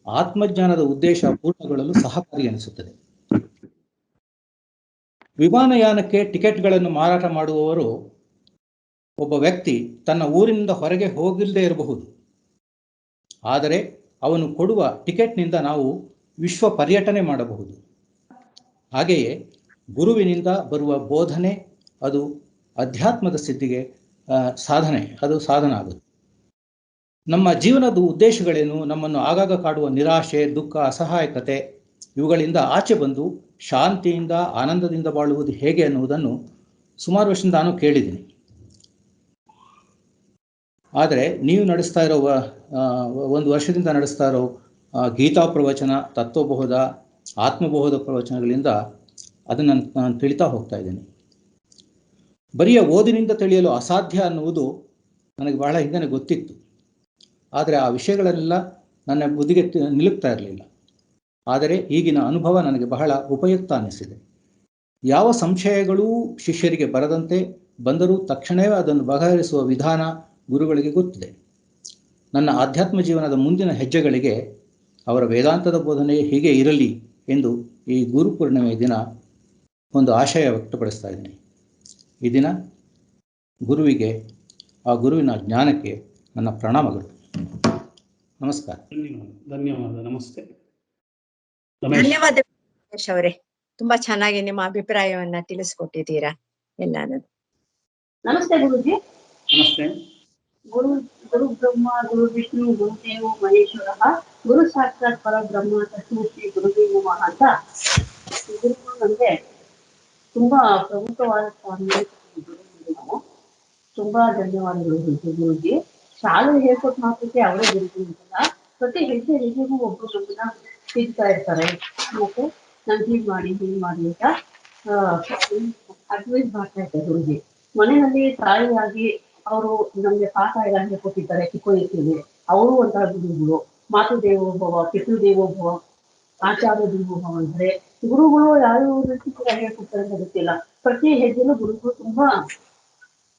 ಆತ್ಮಜ್ಞಾನದ ಉದ್ದೇಶ ಪೂರ್ಣಗೊಳ್ಳಲು ಸಹಕಾರಿ ಎನಿಸುತ್ತದೆ. ವಿಮಾನಯಾನಕ್ಕೆ ಟಿಕೆಟ್ಗಳನ್ನು ಮಾರಾಟ ಮಾಡುವವರು ಒಬ್ಬ ವ್ಯಕ್ತಿ ತನ್ನ ಊರಿನಿಂದ ಹೊರಗೆ ಹೋಗಿಲ್ಲದೆ ಇರಬಹುದು. ಆದರೆ ಅವನು ಕೊಡುವ ಟಿಕೆಟ್ನಿಂದ ನಾವು ವಿಶ್ವ ಪರ್ಯಟನೆ ಮಾಡಬಹುದು. ಹಾಗೆಯೇ ಗುರುವಿನಿಂದ ಬರುವ ಬೋಧನೆ ಅದು ಅಧ್ಯಾತ್ಮದ ಸಿದ್ಧಿಗೆ ಸಾಧನ ಆಗುತ್ತೆ. ನಮ್ಮ ಜೀವನದ ಉದ್ದೇಶಗಳೇನು, ನಮ್ಮನ್ನು ಆಗಾಗ ಕಾಡುವ ನಿರಾಶೆ, ದುಃಖ, ಅಸಹಾಯಕತೆ ಇವುಗಳಿಂದ ಆಚೆ ಬಂದು ಶಾಂತಿಯಿಂದ ಆನಂದದಿಂದ ಬಾಳುವುದು ಹೇಗೆ ಅನ್ನುವುದನ್ನು ಸುಮಾರು ವರ್ಷದಿಂದ ನಾನು ಕೇಳಿದ್ದೀನಿ. ಆದರೆ ನೀವು ನಡೆಸ್ತಾ ಇರೋ ಒಂದು ವರ್ಷದಿಂದ ನಡೆಸ್ತಾ ಇರೋ ಗೀತಾ ಪ್ರವಚನ, ತತ್ವಬೋಧ, ಆತ್ಮಬೋಧದ ಪ್ರವಚನಗಳಿಂದ ಅದನ್ನು ನಾನು ತಿಳಿತಾ ಹೋಗ್ತಾ ಇದ್ದೀನಿ. ಬರಿಯ ಓದಿನಿಂದ ತಿಳಿಯಲು ಅಸಾಧ್ಯ ಅನ್ನುವುದು ನನಗೆ ಬಹಳ ಹಿಂದೆ ಗೊತ್ತಿತ್ತು. ಆದರೆ ಆ ವಿಷಯಗಳೆಲ್ಲ ನನ್ನ ಬುದ್ಧಿಗೆ ನಿಲುಕ್ತಾ ಇರಲಿಲ್ಲ. ಆದರೆ ಈಗಿನ ಅನುಭವ ನನಗೆ ಬಹಳ ಉಪಯುಕ್ತ ಅನ್ನಿಸಿದೆ. ಯಾವ ಸಂಶಯಗಳೂ ಶಿಷ್ಯರಿಗೆ ಬರದಂತೆ ಬಂದರೂ ತಕ್ಷಣವೇ ಅದನ್ನು ಬಗೆಹರಿಸುವ ವಿಧಾನ ಗುರುಗಳಿಗೆ ಗೊತ್ತಿದೆ. ನನ್ನ ಆಧ್ಯಾತ್ಮ ಜೀವನದ ಮುಂದಿನ ಹೆಜ್ಜೆಗಳಿಗೆ ಅವರ ವೇದಾಂತದ ಬೋಧನೆ ಹೀಗೆ ಇರಲಿ ಎಂದು ಈ ಗುರು ಪೂರ್ಣಿಮೆಯ ದಿನ ಒಂದು ಆಶಯ ವ್ಯಕ್ತಪಡಿಸ್ತಾ ಇದ್ದೀನಿ. ಈ ದಿನ ಗುರುವಿಗೆ, ಆ ಗುರುವಿನ ಜ್ಞಾನಕ್ಕೆ ನನ್ನ ಪ್ರಣಾಮಗಳು. ನಮಸ್ಕಾರ. ಧನ್ಯವಾದ. ನಮಸ್ತೆ. ಧನ್ಯವಾದ ರಮೇಶ್ ಅವರೇ, ತುಂಬಾ ಚೆನ್ನಾಗಿ ನಿಮ್ಮ ಅಭಿಪ್ರಾಯವನ್ನ ತಿಳಿಸ್ಕೊಟ್ಟಿದ್ದೀರಾ ಎಲ್ಲಾನು. ನಮಸ್ತೆ ಗುರುಜಿ. ನಮಸ್ತೆ. ಗುರು ಬ್ರಹ್ಮ ಗುರು ವಿಷ್ಣು ಗುರುದೇವೋ ಮಹೇಶ್ವರ ಗುರು ಸಾಕ್ಷಾತ್ ಪರಬ್ರಹ್ಮ ತಸ್ಮೈ ಶ್ರೀ ಗುರುದೇವ ನಮಃ ಅಂತ ಗುರುಗಳು ನಮ್ಗೆ ತುಂಬಾ ಪ್ರಮುಖವಾದ ಸ್ಥಾನ. ನಾವು ತುಂಬಾ ಧನ್ಯವಾದಗಳು ಗುರುಜಿ. ಶಾಲೆ ಹೇಳ್ಕೊಟ್ ಮಾತ್ರಕ್ಕೆ ಅವರೇ ಗುರುಜಿ ಅಂತಲ್ಲ, ಪ್ರತಿ ಹೆಜ್ಜೆಗೂ ಒಬ್ರು ನಮ್ಮನ್ನ ತಿಂತಾ ಇರ್ತಾರೆ. ಮತ್ತೆ ನಾನು ಹೀಗ್ ಮಾಡಿ ಅಂತ ಅಡ್ವೈಸ್ ಮಾಡ್ತಾ ಇರ್ತಾರೆ ಗುರುಜಿ. ಮನೆಯಲ್ಲಿ ತಾಯಿಯಾಗಿ ಅವರು ನಮ್ಗೆ ಪಾಠ ಎಲ್ಲ ಹೇಳ್ಕೊಟ್ಟಿರ್ತಾರೆ ಚಿಕ್ಕ ವಯಸ್ಸಿಗೆ. ಅವರು ಒಂಥರ ಗುರುಗಳು. ಮಾತೃ ದೇವೋಭವ, ಪಿತೃ ದೇವೋಭವ, ಆಚಾರ್ಯ ದೇವೋಭವ ಅಂದ್ರೆ ಗುರುಗಳು ಯಾವ ರೀತಿ ಕೂಡ ಹೇಳ್ಕೊಡ್ತಾರೆ ಅಂತ ಗೊತ್ತಿಲ್ಲ. ಪ್ರತಿ ಹೆಜ್ಜೆನೂ ಗುರುಗಳು ತುಂಬಾ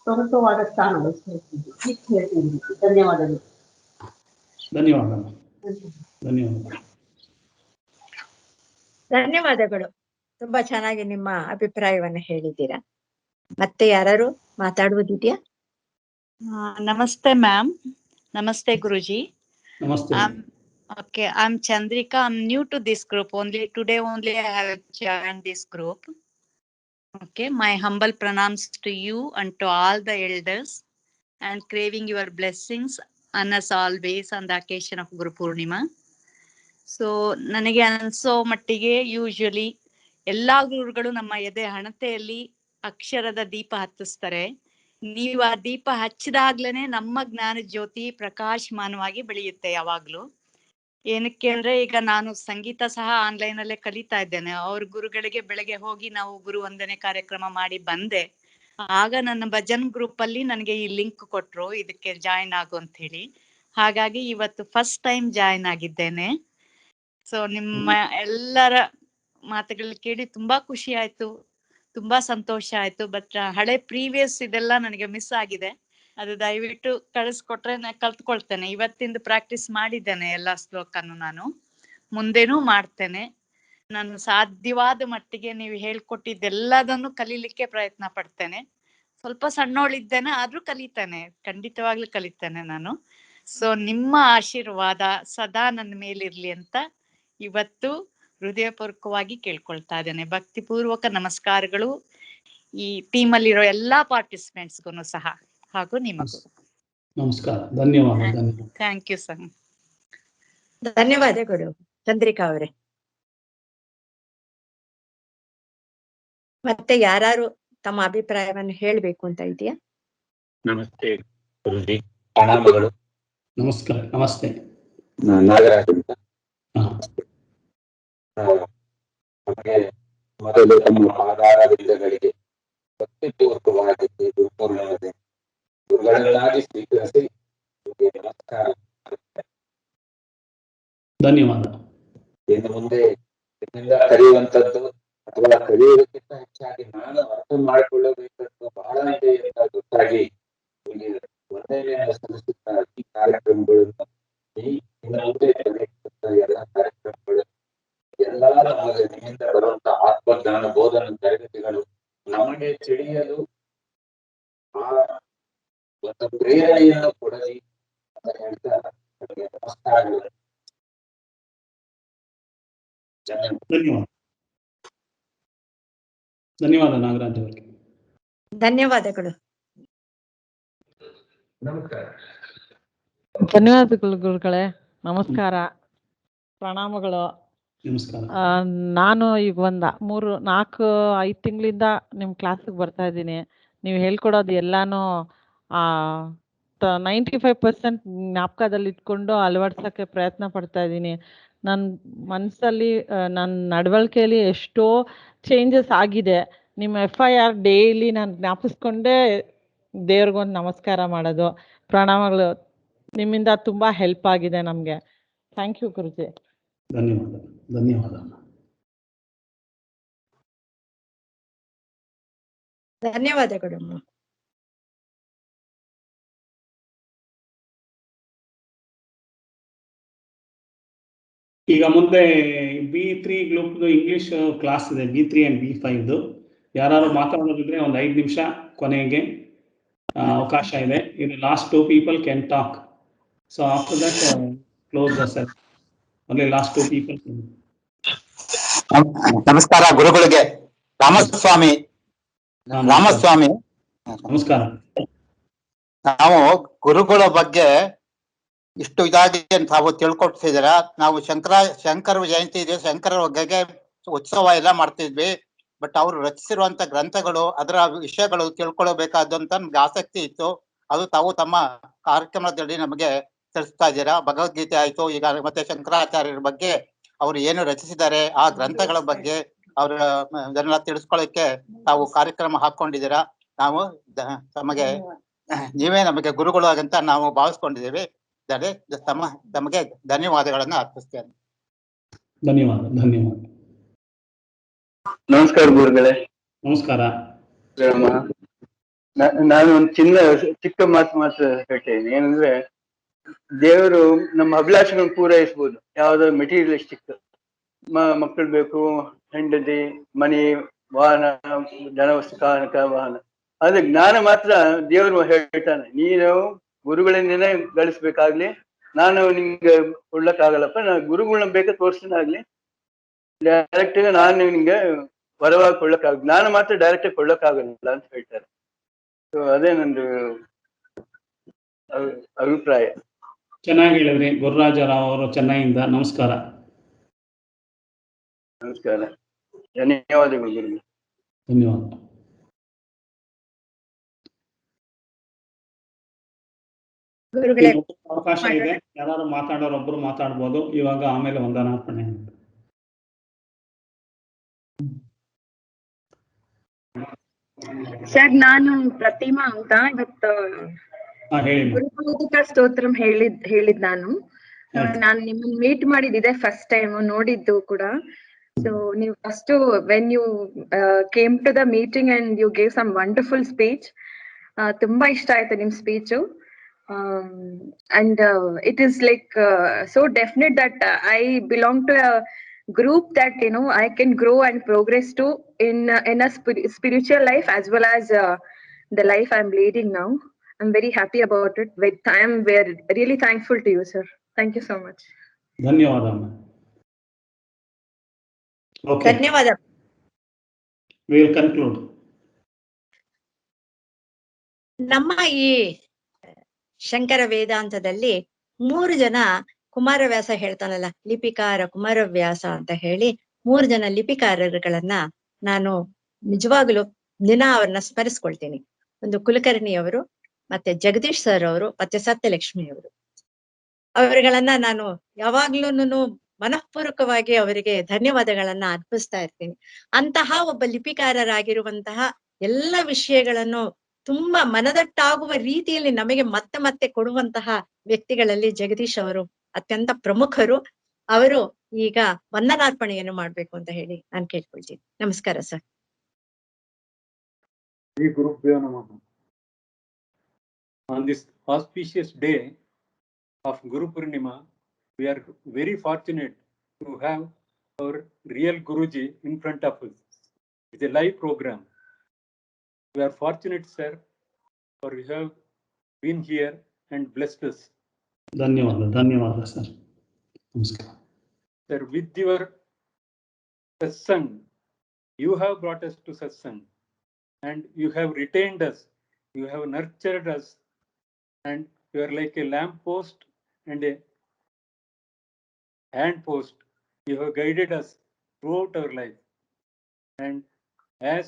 ಪ್ರಮುಖವಾದ ಸ್ಥಾನ ಹೇಳ್ತೀನಿ. ಧನ್ಯವಾದಗಳು. ಧನ್ಯವಾದಗಳು. ತುಂಬಾ ಚೆನ್ನಾಗಿ ನಿಮ್ಮ ಅಭಿಪ್ರಾಯವನ್ನ ಹೇಳಿದ್ದೀರಾ. ಮತ್ತೆ ಯಾರು ಮಾತಾಡುವುದಿದೆಯಾ? Namaste ma'am. Namaste Guruji. Namaste. Okay, I'm Chandrika. I'm new to this group. Today only I have joined this group. Okay, my humble pranams to you and to all the elders, and craving your blessings on us always on the occasion of Guru Purnima. So ನನಗೆ ಅನ್ಸೋ ಮಟ್ಟಿಗೆ usually ಎಲ್ಲಾ ಗುರುಗಳು ನಮ್ಮ ಎದೆ ಹಣತೆಯಲ್ಲಿ ಅಕ್ಷರದ ದೀಪ ಹತ್ತಿಸ್ತಾರೆ. ನೀವು ಆ ದೀಪ ಹಚ್ಚಿದಾಗ್ಲೇನೆ ನಮ್ಮ ಜ್ಞಾನ ಜ್ಯೋತಿ ಪ್ರಕಾಶಮಾನವಾಗಿ ಬೆಳೆಯುತ್ತೆ ಯಾವಾಗ್ಲೂ. ಏನಕ್ಕೆ ಅಂದ್ರೆ ಈಗ ನಾನು ಸಂಗೀತ ಸಹ ಆನ್ಲೈನ್ ಅಲ್ಲೇ ಕಲಿತಾ ಇದ್ದೇನೆ. ಅವ್ರ ಗುರುಗಳಿಗೆ ಬೆಳಗ್ಗೆ ಹೋಗಿ ನಾವು ಗುರು ವಂದನೆ ಕಾರ್ಯಕ್ರಮ ಮಾಡಿ ಬಂದೆ. ಆಗ ನನ್ನ ಭಜನ್ ಗ್ರೂಪ್ ಅಲ್ಲಿ ನನಗೆ ಈ ಲಿಂಕ್ ಕೊಟ್ರು, ಇದಕ್ಕೆ ಜಾಯಿನ್ ಆಗು ಅಂತ ಹೇಳಿ. ಹಾಗಾಗಿ ಇವತ್ತು ಫಸ್ಟ್ ಟೈಮ್ ಜಾಯಿನ್ ಆಗಿದ್ದೇನೆ. ಸೊ ನಿಮ್ಮ ಎಲ್ಲರ ಮಾತುಗಳು ಕೇಳಿ ತುಂಬಾ ಖುಷಿ ಆಯ್ತು, ತುಂಬಾ ಸಂತೋಷ ಆಯ್ತು. ಬಟ್ ಹಳೆ ಪ್ರೀವಿಯಸ್ ಇದೆಲ್ಲ ನನಗೆ ಮಿಸ್ ಆಗಿದೆ. ಅದು ದಯವಿಟ್ಟು ಕಳಿಸ್ಕೊಟ್ರೆ ನಾನು ಕಲ್ತ್ಕೊಳ್ತೇನೆ. ಇವತ್ತಿಂದ ಪ್ರಾಕ್ಟೀಸ್ ಮಾಡಿದ್ದೇನೆ ಎಲ್ಲಾ ಶ್ಲೋಕನು, ನಾನು ಮುಂದೇನೂ ಮಾಡ್ತೇನೆ. ನಾನು ಸಾಧ್ಯವಾದ ಮಟ್ಟಿಗೆ ನೀವು ಹೇಳ್ಕೊಟ್ಟಿದ್ದೆಲ್ಲದನ್ನು ಕಲೀಲಿಕ್ಕೆ ಪ್ರಯತ್ನ ಪಡ್ತೇನೆ. ಸ್ವಲ್ಪ ಸಣ್ಣವಳಿದ್ದೇನೆ ಆದ್ರೂ ಕಲಿತಾನೆ, ಖಂಡಿತವಾಗ್ಲೂ ಕಲಿತಾನೆ ನಾನು. ಸೊ ನಿಮ್ಮ ಆಶೀರ್ವಾದ ಸದಾ ನನ್ನ ಮೇಲಿರ್ಲಿ ಅಂತ ಇವತ್ತು ಹೃದಯಪೂರ್ವಕವಾಗಿ ಕೇಳ್ಕೊಳ್ತಾ ಇದ್ದೇನೆ. ಭಕ್ತಿಪೂರ್ವಕ ನಮಸ್ಕಾರಗಳು ಈ ಟೀಮ್ ಅಲ್ಲಿರೋ ಎಲ್ಲಾ ಪಾರ್ಟಿಸಿಪೆಂಟ್ಸ್ಗೂ ಸಹ ಹಾಗೂ ನಿಮಗೂ. ನಮಸ್ಕಾರ, ಧನ್ಯವಾದ. Thank you sir. ಧನ್ಯವಾದಗಳು ಚಂದ್ರಿಕಾ ಅವರೇ. ಮತ್ತೆ ಯಾರು ತಮ್ಮ ಅಭಿಪ್ರಾಯವನ್ನು ಹೇಳ್ಬೇಕು ಅಂತ ಇದೆಯಾ? ನಮಸ್ತೆ ಗುರುಜಿ, ಪ್ರಣಾಮಗಳು. ನಮಸ್ಕಾರ. ನಮಸ್ತೆ. ನಾಗರಾಜ್ ಅಂತ. ನಮಗೆ ಮೊದಲು ತಮ್ಮ ಪಾದಾರವಿಂದಗಳಿಗೆ ಭಕ್ತಿಪೂರ್ವಕವಾಗಿ ಗುರುಪೂರ್ಣವಾದ ಗುರುಗಳನ್ನಾಗಿ ಸ್ವೀಕರಿಸಿ ನಮಸ್ಕಾರ. ಧನ್ಯವಾದ. ಇನ್ನು ಮುಂದೆ ಇದರಿಂದ ಕರೆಯುವಂತದ್ದು ಅಥವಾ ಕರೆಯುವುದಕ್ಕಿಂತ ಹೆಚ್ಚಾಗಿ ನಾನು ಅರ್ಥ ಮಾಡಿಕೊಳ್ಳಬೇಕಂತ ಬಹಳ ಇದೆ ಅಂತ ಗೊತ್ತಾಗಿ ಇಲ್ಲಿ ವಂದನೆಯನ್ನು ಸಲ್ಲಿಸುತ್ತಾ ಈ ಕಾರ್ಯಕ್ರಮಗಳನ್ನು ಇನ್ನು ಮುಂದೆ ಎಲ್ಲ ಕಾರ್ಯಕ್ರಮಗಳು ಎಲ್ಲಾ ನಮಗೆ ನಿಮ್ಮಿಂದ ಬರುವಂತ ಆತ್ಮಜ್ಞಾನ ಬೋಧನ ತರಗತಿಗಳು ನಮಗೆ ತಿಳಿಯಲು ಆ ಒಂದು ಪ್ರೇರಣೆಯನ್ನು ಕೊಡಲಿ ಅಂತ ಹೇಳ್ತಾ ನಮಗೆ ನಮಸ್ಕಾರಗಳು. ಧನ್ಯವಾದ. ಧನ್ಯವಾದ ನಾಗರಾಜ್ ಅವರಿಗೆ. ಧನ್ಯವಾದಗಳು. ನಮಸ್ಕಾರ. ಧನ್ಯವಾದಗಳು ಗುರುಗಳೇ. ನಮಸ್ಕಾರ, ಪ್ರಣಾಮಗಳು. ನಮಸ್ಕಾರ. ನಾನು ಈಗ 4-5 ತಿಂಗಳಿಂದ ನಿಮ್ಮ ಕ್ಲಾಸಿಗೆ ಬರ್ತಾ ಇದ್ದೀನಿ. ನೀವು ಹೇಳ್ಕೊಡೋದು ಎಲ್ಲಾನು 95% ಜ್ಞಾಪಕದಲ್ಲಿ ಇಟ್ಕೊಂಡು ಅಳವಡಿಸೋಕ್ಕೆ ಪ್ರಯತ್ನ ಪಡ್ತಾ ಇದ್ದೀನಿ. ನನ್ನ ಮನಸ್ಸಲ್ಲಿ ನನ್ನ ನಡವಳಿಕೆಯಲ್ಲಿ ಎಷ್ಟೋ ಚೇಂಜಸ್ ಆಗಿದೆ. ನಿಮ್ಮ FIR ಡೈಲಿ ನಾನು ಜ್ಞಾಪಿಸ್ಕೊಂಡೇ ದೇವ್ರಿಗೊಂದು ನಮಸ್ಕಾರ ಮಾಡೋದು. ಪ್ರಣಾಮಗಳು. ನಿಮ್ಮಿಂದ ತುಂಬಾ ಹೆಲ್ಪ್ ಆಗಿದೆ ನಮಗೆ. ಥ್ಯಾಂಕ್ ಯು ಗುರುಜಿ. ಧನ್ಯವಾದ. ಧನ್ಯವಾದ. ಧನ್ಯವಾದಗಳು. ಈಗ ಮುಂದೆ B3 ಗ್ರೂಪ್ ಇಂಗ್ಲಿಷ್ ಕ್ಲಾಸ್ ಇದೆ, B3 and B5. ಯಾರು ಮಾತಾಡೋದಿದ್ರೆ ಒಂದು 5 ನಿಮಿಷ ಕೊನೆಗೆ ಅವಕಾಶ ಇದೆ. ಇದು last 2 people can talk. So after that close the session. Only last 2 people. ನಮಸ್ಕಾರ ಗುರುಗಳಿಗೆ. ರಾಮಸ್ವಾಮಿ. ನಮಸ್ಕಾರ. ನಾವು ಗುರುಗಳ ಬಗ್ಗೆ ಇಷ್ಟು ಇದಾಗಿ ತಾವು ತಿಳ್ಕೊಡ್ತಿದ್ದೀರಾ. ನಾವು ಶಂಕರ ಜಯಂತಿ ಇದೆ, ಶಂಕರ ಬಗ್ಗೆ ಉತ್ಸವ ಎಲ್ಲ ಮಾಡ್ತಿದ್ವಿ. ಬಟ್ ಅವರು ರಚಿಸಿರುವಂತ ಗ್ರಂಥಗಳು, ಅದರ ವಿಷಯಗಳು ತಿಳ್ಕೊಳ್ಬೇಕಾದಂತ ನಮ್ಗೆ ಆಸಕ್ತಿ ಇತ್ತು. ಅದು ತಾವು ತಮ್ಮ ಕಾರ್ಯಕ್ರಮದಲ್ಲಿ ನಮಗೆ ತಿಳಿಸ್ತಾ ಇದ್ದೀರಾ. ಭಗವದ್ಗೀತೆ ಆಯ್ತು, ಈಗ ಮತ್ತೆ ಶಂಕರಾಚಾರ್ಯರ ಬಗ್ಗೆ ಅವರು ಏನು ರಚಿಸಿದ್ದಾರೆ ಆ ಗ್ರಂಥಗಳ ಬಗ್ಗೆ ಅದನ್ನೆಲ್ಲ ತಿಳಿಸ್ಕೊಳ್ಳಿಕ್ಕೆ ತಾವು ಕಾರ್ಯಕ್ರಮ ಹಾಕೊಂಡಿದ್ದೀರಾ. ನಾವು ನೀವೇ ನಮಗೆ ಗುರುಗಳು ಅಂತ ನಾವು ಭಾವಿಸ್ಕೊಂಡಿದ್ದೀವಿ. ತಮಗೆ ಧನ್ಯವಾದಗಳನ್ನ ಅರ್ಪಿಸ್ತೇನೆ. ಧನ್ಯವಾದ. ಧನ್ಯವಾದ. ನಮಸ್ಕಾರ ಗುರುಗಳೇ. ನಮಸ್ಕಾರ. ನಾನು ಒಂದು ಚಿಕ್ಕ ಮಾತು ಹೇಳ್ತೇನೆ. ಏನಂದ್ರೆ, ದೇವರು ನಮ್ಮ ಅಭಿಲಾಷೆಗಳನ್ನು ಪೂರೈಸಬಹುದು. ಯಾವ್ದೋ ಮೆಟೀರಿಯಲಿಸ್ಟಿಕ್ ಮಕ್ಕಳು ಬೇಕು, ಹೆಂಡತಿ, ಮನೆ, ವಾಹನ, ಧನವಸ್ತು, ಕಾನಕ, ವಾಹನ. ಆದ್ರೆ ಜ್ಞಾನ ಮಾತ್ರ ದೇವರು ಹೇಳ್ತಾನೆ, ನೀನು ಗುರುಗಳಿಂದನೇ ಗಳಿಸ್ಬೇಕಾಗ್ಲಿ, ನಾನು ನಿಂಗೆ ಕೊಡ್ಲಕ್ಕಾಗಲ್ಲಪ್ಪ, ನಾನು ಗುರುಗಳನ್ನ ಬೇಕಾ ತೋರಿಸ್ತಾನಾಗ್ಲಿ, ಡೈರೆಕ್ಟ್ ನಾನು ನಿಂಗೆ ವರವಾಗಿ ಕೊಳ್ಳಕ್ಕಾಗ, ಜ್ಞಾನ ಮಾತ್ರ ಡೈರೆಕ್ಟ್ ಕೊಳ್ಳಕ್ಕಾಗಲ್ಲ ಅಂತ ಹೇಳ್ತಾರೆ. ಸೊ ಅದೇ ನಂದು ಅಭಿಪ್ರಾಯ. ಚೆನ್ನಾಗಿ ಹೇಳಿದ್ರಿ ಗುರುರಾಜರಾವ್ ಅವರು, ಚೆನ್ನೈಯಿಂದ. ನಮಸ್ಕಾರ. ನಮಸ್ಕಾರ. ಧನ್ಯವಾದಗಳು ಗುರು. ಧನ್ಯವಾದ. ಅವಕಾಶ ಇದೆ, ಯಾರು ಮಾತಾಡೋರೊಬ್ರು ಮಾತಾಡ್ಬೋದು ಇವಾಗ, ಆಮೇಲೆ ವಂದನಾರ್ಪಣೆ. ಸರ್, ನಾನು ಪ್ರತಿಮಾ ಅಂತ ಇವತ್ತು ಗುರುಬೋಧಕ ಸ್ತೋತ್ರಂ ಹೇಳಿದ್ ನಾನು ನಿಮ್ಮನ್ನ ಮೀಟ್ ಮಾಡಿದ್ದೆ ಫಸ್ಟ್ ಟೈಮ್, ನೋಡಿದ್ದು ಕೂಡ. ಸೊ ನೀವು first when you came to the meeting and you gave some wonderful speech. ತುಂಬಾ ಇಷ್ಟ ಆಯ್ತು ನಿಮ್ speech. And it is like so definite that I belong to a group that I can grow and progress to in a spiritual life as well as the life I'm leading now. I'm very happy about it. We're really thankful to you, sir. Thank you so much. ಧನ್ಯವಾದ ಅಮ್ಮ. Okay, ಧನ್ಯವಾದ. we will conclude. ನಮ್ಮ ಈ ಶಂಕರ ವೇದಾಂತದಲ್ಲಿ 3 ಜನ ಕುಮಾರವ್ಯಾಸ ಹೇಳ್ತಾನಲ್ಲ, ಲಿಪಿಕಾರ ಕುಮಾರವ್ಯಾಸ ಅಂತ ಹೇಳಿ 3 ಜನ ಲಿಪಿಕಾರರುಗಳನ್ನ ನಾನು ನಿಜವಾಗ್ಲೂ ದಿನ ಅವ್ರನ್ನ ಸ್ಮರಿಸ್ಕೊಳ್ತೀನಿ. ಒಂದು ಕುಲಕರ್ಣಿ ಅವರು, ಮತ್ತೆ ಜಗದೀಶ್ ಸರ್ ಅವರು, ಮತ್ತೆ ಸತ್ಯಲಕ್ಷ್ಮಿ ಅವರು. ಅವರುಗಳನ್ನ ನಾನು ಯಾವಾಗ್ಲೂನು ಮನಃಪೂರ್ವಕವಾಗಿ ಅವರಿಗೆ ಧನ್ಯವಾದಗಳನ್ನ ಅರ್ಪಿಸ್ತಾ ಇರ್ತೀನಿ. ಅಂತಹ ಒಬ್ಬ ಲಿಪಿಕಾರರಾಗಿರುವಂತಹ ಎಲ್ಲ ವಿಷಯಗಳನ್ನು ತುಂಬಾ ಮನದಟ್ಟಾಗುವ ರೀತಿಯಲ್ಲಿ ನಮಗೆ ಮತ್ತೆ ಮತ್ತೆ ಕೊಡುವಂತಹ ವ್ಯಕ್ತಿಗಳಲ್ಲಿ ಜಗದೀಶ್ ಅವರು ಅತ್ಯಂತ ಪ್ರಮುಖರು. ಅವರು ಈಗ ವಂದನಾರ್ಪಣೆಯನ್ನು ಮಾಡ್ಬೇಕು ಅಂತ ಹೇಳಿ ನಾನು ಕೇಳ್ಕೊಳ್ತೀನಿ. ನಮಸ್ಕಾರ sir. Shri Gurubhyo Namaha. On this auspicious day of Guru Purnima, we are very fortunate to have our real Guruji in front of us. It's a live program. We are fortunate, sir, for you have been here and blessed us. ಧನ್ಯವಾದ sir. ನಮಸ್ಕಾರ. Sir, with your satsang, you have brought us to satsang. And you have retained us, you have nurtured us, and you are like a lamp post and a hand post. You have guided us throughout our life. And as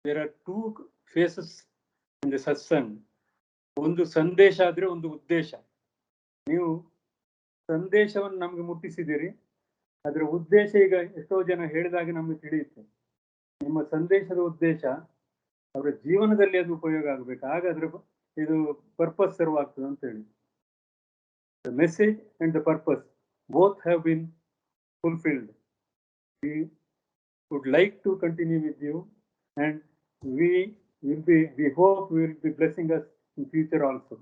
there are 2 phases in the satsang, ಒಂದು ಸಂದೇಶ ಆದ್ರೆ ಒಂದು ಉದ್ದೇಶ. ನೀವು ಸಂದೇಶವನ್ನು ನಮ್ಗೆ ಮುಟ್ಟಿಸಿದಿರಿ, ಅದರ ಉದ್ದೇಶ ಈಗ ಎಷ್ಟೋ ಜನ ಹೇಳಿದಾಗ ನಮ್ಗೆ ತಿಳಿಯುತ್ತೆ. ನಿಮ್ಮ ಸಂದೇಶದ ಉದ್ದೇಶ ಅವರ ಜೀವನದಲ್ಲಿ ಅದು ಉಪಯೋಗ ಆಗಬೇಕು, ಆಗ ಅದ್ರ ಇದು ಪರ್ಪಸ್ ಸರ್ವ್ ಆಗ್ತದೆ ಅಂತ ಹೇಳಿ. The message and the purpose both have been fulfilled. We would like to continue with you and we hope we will be blessing us in future also.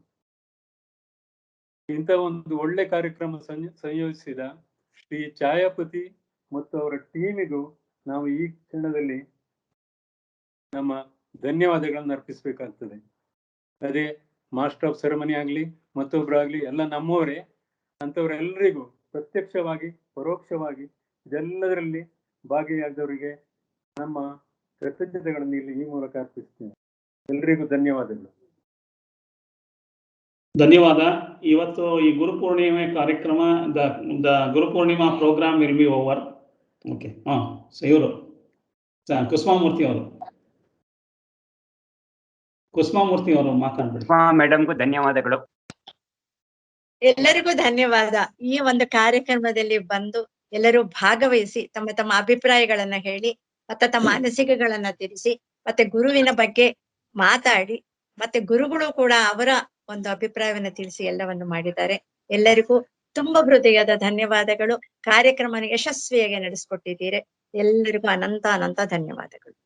ಇಂಥ ಒಂದು ಒಳ್ಳೆ ಕಾರ್ಯಕ್ರಮ ಸಂಯೋಜಿಸಿದ ಶ್ರೀ ಛಾಯಾಪತಿ ಮತ್ತು ಅವರ ಟೀಮಿಗೂ ನಾವು ಈ ಕ್ಷಣದಲ್ಲಿ ನಮ್ಮ ಧನ್ಯವಾದಗಳನ್ನು ಅರ್ಪಿಸಬೇಕಾಗ್ತದೆ. ಅದೇ ಮಾಸ್ಟರ್ ಆಫ್ ಸೆರೆಮನಿ ಆಗಲಿ ಮತ್ತೊಬ್ಬರಾಗಲಿ ಎಲ್ಲ ನಮ್ಮವರೇ. ಅಂಥವರೆಲ್ಲರಿಗೂ ಪ್ರತ್ಯಕ್ಷವಾಗಿ ಪರೋಕ್ಷವಾಗಿ ಇದೆಲ್ಲದರಲ್ಲಿ ಭಾಗಿಯಾದವರಿಗೆ ನಮ್ಮ ಕೃತಜ್ಞತೆಗಳನ್ನು ಇಲ್ಲಿ ಈ ಮೂಲಕ ಅರ್ಪಿಸ್ತೀನಿ. ಎಲ್ರಿಗೂ ಧನ್ಯವಾದಗಳು. ಧನ್ಯವಾದ. ಇವತ್ತು ಈ ಗುರುಪೂರ್ಣಿಮೆ ಕಾರ್ಯಕ್ರಮ, the Gurupurnima programme will be over. Okay, ಇವರು ಕುಸುಮಾಮೂರ್ತಿ ಅವರು ಮಾತಾಡ್ಬಿಡಿ. ಮೇಡಮ್ಗೂ ಧನ್ಯವಾದಗಳು. ಎಲ್ಲರಿಗೂ ಧನ್ಯವಾದ. ಈ ಒಂದು ಕಾರ್ಯಕ್ರಮದಲ್ಲಿ ಬಂದು ಎಲ್ಲರೂ ಭಾಗವಹಿಸಿ ತಮ್ಮ ತಮ್ಮ ಅಭಿಪ್ರಾಯಗಳನ್ನ ಹೇಳಿ ಮತ್ತೆ ತಮ್ಮ ಅನಿಸಿಕೆಗಳನ್ನ ತಿಳಿಸಿ ಮತ್ತೆ ಗುರುವಿನ ಬಗ್ಗೆ ಮಾತಾಡಿ ಮತ್ತೆ ಗುರುಗಳು ಕೂಡ ಅವರ ಒಂದು ಅಭಿಪ್ರಾಯವನ್ನ ತಿಳಿಸಿ ಎಲ್ಲವನ್ನು ಮಾಡಿದ್ದಾರೆ. ಎಲ್ಲರಿಗೂ ತುಂಬಾ ಹೃದಯದ ಧನ್ಯವಾದಗಳು. ಕಾರ್ಯಕ್ರಮ ಯಶಸ್ವಿಯಾಗಿ ನಡೆಸಿಕೊಟ್ಟಿದ್ದೀರಿ. ಎಲ್ಲರಿಗೂ ಅನಂತ ಧನ್ಯವಾದಗಳು.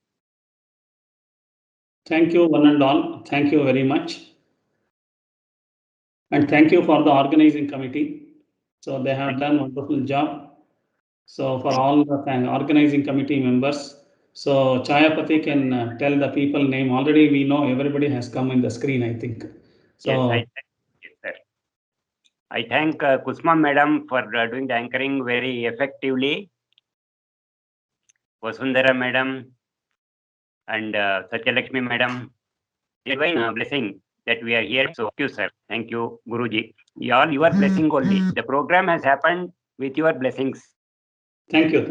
Thank you one and all. Thank you very much. And thank you for the organizing committee. So they have done a wonderful job. So for all the organizing committee members, so Chayapati can tell the people name. Already we know everybody has come in the screen, I think. So yes, sir. I thank Kusma madam for doing the anchoring very effectively. Vasundhara madam and Satyalakshmi madam, divine blessing that we are here. So thank you, sir. Thank you, Guruji. All your blessing only. The program has happened with your blessings. Thank you.